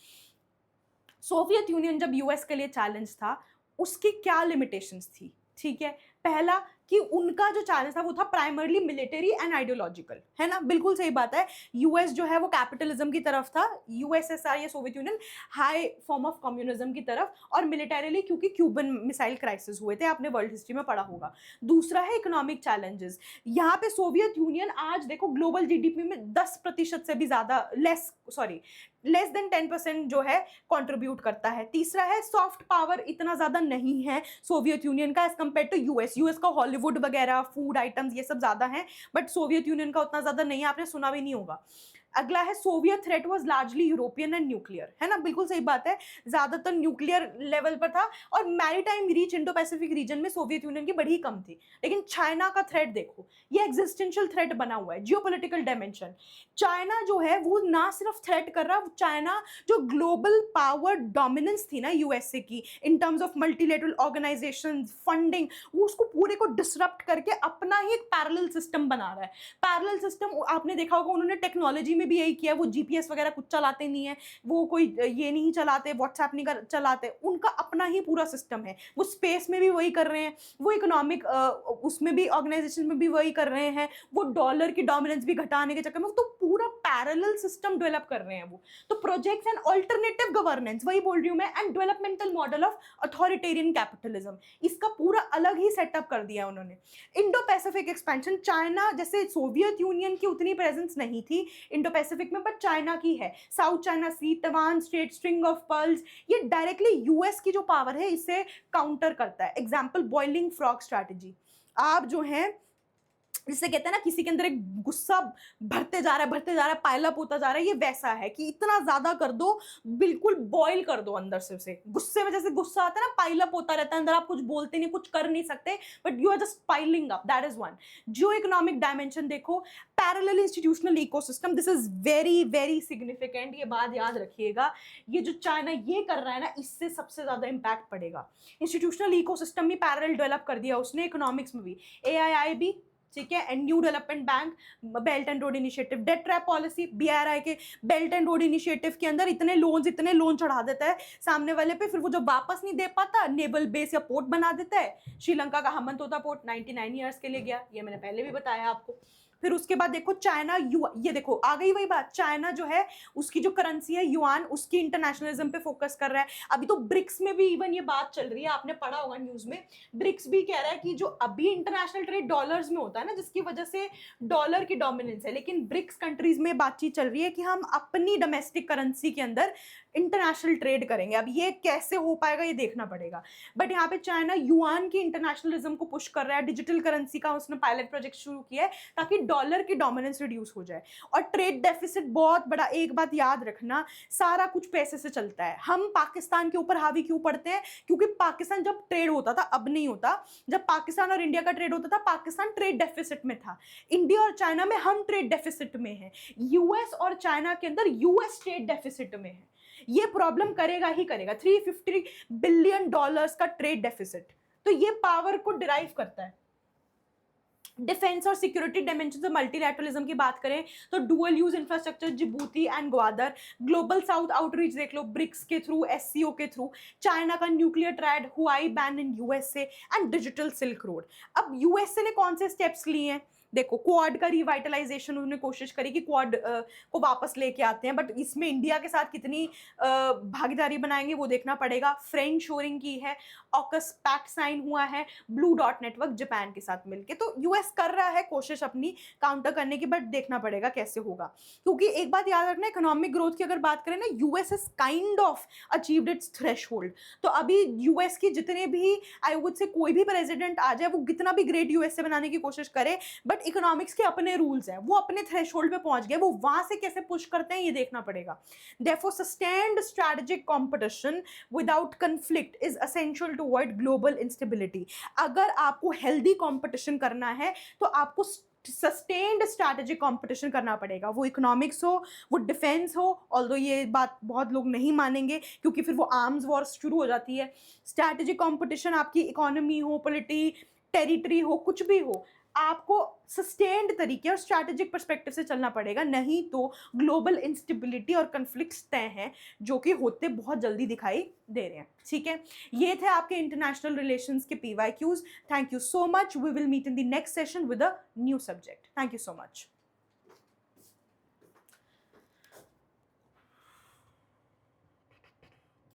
सोवियत यूनियन जब यूएस के लिए चैलेंज था, उसकी क्या लिमिटेशंस थी? ठीक है, पहला कि उनका जो चैलेंज था वो था प्राइमरली मिलिटरी एंड आइडियोलॉजिकल, है ना, बिल्कुल सही बात है। यूएस जो है वो कैपिटलिज्म की तरफ था, यूएसएसआर या Soviet union high form of communism की तरफ, और मिलिटरीली क्योंकि क्यूबन मिसाइल क्राइसिस हुए थे, आपने वर्ल्ड हिस्ट्री में पढ़ा होगा। दूसरा है इकोनॉमिक चैलेंजेस, यहाँ पे सोवियत यूनियन आज देखो ग्लोबल जीडीपी में 10% से भी ज्यादा, लेस देन 10% जो है कंट्रीब्यूट करता है। तीसरा है सॉफ्ट पावर इतना ज्यादा नहीं है सोवियत यूनियन का एज कंपेयर टू यूएस का हॉलीवुड वगैरह, फूड आइटम्स ये सब ज्यादा हैं, बट सोवियत यूनियन का उतना ज्यादा नहीं है, आपने सुना भी नहीं होगा। अगला है Soviet threat was largely European and nuclear, है ना, बिल्कुल सही बात है, ज्यादातर न्यूक्लियर लेवल पर था, और maritime reach Indo Pacific region में सोवियत यूनियन की बड़ी कम थी। लेकिन चाइना का थ्रेट देखो, ये एग्जिस्टेंशियल थ्रेट बना हुआ है, जियोपॉलिटिकल डायमेंशन। चाइना जो है वो ना सिर्फ थ्रेट कर रहा, चाइना जो ग्लोबल पावर डोमिनेंस थी ना यूएसए की in terms of multilateral organisation, funding, वो उसको पूरे को डिसरप्ट करके अपना ही एक पैरेलल सिस्टम बना रहा है। पैरेलल सिस्टम आपने देखा होगा, उन्होंने टेक्नोलॉजी में भी यही किया, वो जीपीएस वगैरह कुछ चलाते नहीं है, वो कोई ये नहीं चलाते, व्हाट्सएप नहीं चलाते, उनका अपना ही पूरा सिस्टम है। वो स्पेस में भी वही कर रहे हैं, वो इकोनॉमिक उसमें भी, ऑर्गेनाइजेशन में भी वही कर रहे हैं, वो डॉलर की डोमिनेंस भी घटाने के चक्कर में तो पूरा पैरेलल सिस्टम डेवलप कर रहे हैं वो। तो प्रोजेक्ट्स एंड अल्टरनेटिव गवर्नेंस, वही बोल रही हूँ मैं, and developmental model of authoritarian capitalism, इसका पूरा अलग ही सेटअप कर दिया उन्होंने। इंडो पैसिफिक एक्सपेंशन, चाइना जैसे सोवियत यूनियन की उतनी प्रेजेंस नहीं थी इंडो पैसिफिक में, बट चाइना की है। South China Sea, Taiwan strait, string of pearls, ये डायरेक्टली यूएस की जो पावर है इसे काउंटर करता है। एग्जाम्पल बॉइलिंग फ्रॉग स्ट्रैटेजी, आप जो है जिसे कहते हैं ना किसी के अंदर एक गुस्सा भरते जा रहा है, भरते जा रहा है, पायलअप होता जा रहा है, ये वैसा है कि इतना ज्यादा कर दो, बिल्कुल बॉईल कर दो अंदर से उसे। गुस्से में जैसे गुस्सा आता है ना, पाइलअप होता रहता है अंदर, आप कुछ बोलते नहीं, कुछ कर नहीं सकते, but you are just piling up, that is one. Geo economic dimension देखो, parallel institutional ecosystem, this is very very significant, ये बात याद रखिएगा। ये जो चाइना ये कर रहा है ना, इससे सबसे ज्यादा इंपैक्ट पड़ेगा। इंस्टीट्यूशनल इकोसिस्टम भी पैरेलल डेवलप कर दिया उसने, इकोनॉमिक्स में भी एआईआई भी, ठीक है, and new development bank, belt and road initiative, debt trap policy, BRI के बेल्ट एंड रोड इनिशिएटिव के अंदर इतने लोन चढ़ा देता है सामने वाले पे, फिर वो जब वापस नहीं दे पाता नेवल बेस या पोर्ट बना देता है। श्रीलंका का हमनतोता पोर्ट 99 ईयर्स के लिए गया, ये मैंने पहले भी बताया आपको। फिर उसके बाद देखो चाइना ये देखो आ गई वही बात, चाइना जो है उसकी जो करेंसी है युआन, उसकी इंटरनेशनलिज्म पे फोकस कर रहा है। अभी तो ब्रिक्स में भी इवन ये बात चल रही है, आपने पढ़ा होगा न्यूज में, ब्रिक्स भी कह रहा है कि जो अभी इंटरनेशनल ट्रेड डॉलर्स में होता है ना, जिसकी वजह से डॉलर की डोमिनेंस है, लेकिन ब्रिक्स कंट्रीज में बातचीत चल रही है कि हम अपनी डोमेस्टिक करेंसी के अंदर इंटरनेशनल ट्रेड करेंगे। अब ये कैसे हो पाएगा ये देखना पड़ेगा, बट यहाँ पे चाइना युआन की इंटरनेशनलिज्म को पुश कर रहा है, डिजिटल करेंसी का उसने पायलट प्रोजेक्ट शुरू किया है ताकि डॉलर की डोमिनेंस रिड्यूस हो जाए। और ट्रेड डेफिसिट बहुत बड़ा, एक बात याद रखना, सारा कुछ पैसे से चलता है। हम पाकिस्तान के ऊपर हावी क्यों पड़ते हैं? क्योंकि पाकिस्तान जब ट्रेड होता था, अब नहीं होता, जब पाकिस्तान और इंडिया का ट्रेड होता था पाकिस्तान ट्रेड डेफिसिट में था, इंडिया और चाइना में हम ट्रेड डेफिसिट में हैं, यूएस और चाइना के अंदर यूएस ट्रेड डेफिसिट में है। ये प्रॉब्लम करेगा ही करेगा, $350 बिलियन का ट्रेड डेफिसिट, तो ये पावर को डिराइव करता है। डिफेंस और सिक्योरिटी डायमेंशन से मल्टीलैटरलिज्म की बात करें तो dual use infrastructure, Djibouti and Gwadar, global south outreach देख लो, ब्रिक्स के थ्रू, एससीओ के थ्रू, चाइना का nuclear trade, Huawei ban in USA and digital silk road. अब यूएसए ने कौन से स्टेप्स लिए हैं? देखो, क्वाड का रिवाइटलाइजेशन उन्होंने कोशिश करी कि क्वाड को वापस लेके आते हैं, बट इसमें इंडिया के साथ कितनी भागीदारी बनाएंगे वो देखना पड़ेगा। फ्रेंड शोरिंग की है, ऑकस पैक्ट साइन हुआ है, ब्लू डॉट नेटवर्क जापान के साथ मिलके, तो यूएस कर रहा है कोशिश अपनी काउंटर करने की, बट देखना पड़ेगा कैसे होगा। क्योंकि एक बात याद रखना, इकोनॉमिक ग्रोथ की अगर बात करें ना, US is kind of achieved it's threshold. तो अभी यूएस की जितने भी, आई वुड से कोई भी प्रेसिडेंट आ जाए, वो कितना भी ग्रेट यूएसए बनाने की कोशिश करे, बट इकोनॉमिक्स के अपने रूल्स हैं, वो अपने थ्रेशहोल्ड पे पहुंच गए, वो वहां से कैसे पुश करते हैं ये देखना पड़ेगा। Therefore, sustained strategic competition without conflict is essential to avoid global instability. अगर आपको हेल्दी कंपटीशन करना है तो आपको सस्टेन्ड स्ट्रैटेजिक कंपटीशन करना पड़ेगा, वो इकोनॉमिक्स हो, वो डिफेंस हो, ऑल्दो ये बात बहुत लोग नहीं मानेंगे क्योंकि फिर वो आर्म्स वॉर शुरू हो जाती है। स्ट्रैटेजिक कंपटीशन आपकी इकोनॉमी हो, पॉलिटी, टेरिटरी हो, कुछ भी हो, आपको सस्टेन्ड तरीके और स्ट्रैटेजिक पर्सपेक्टिव से चलना पड़ेगा, नहीं तो ग्लोबल इंस्टेबिलिटी और कन्फ्लिक्ट्स तय हैं जो कि होते बहुत जल्दी दिखाई दे रहे हैं। ठीक है, ये थे आपके इंटरनेशनल रिलेशंस के PYQs। Thank you so much, we will meet in the next session with a new subject. Thank you so much.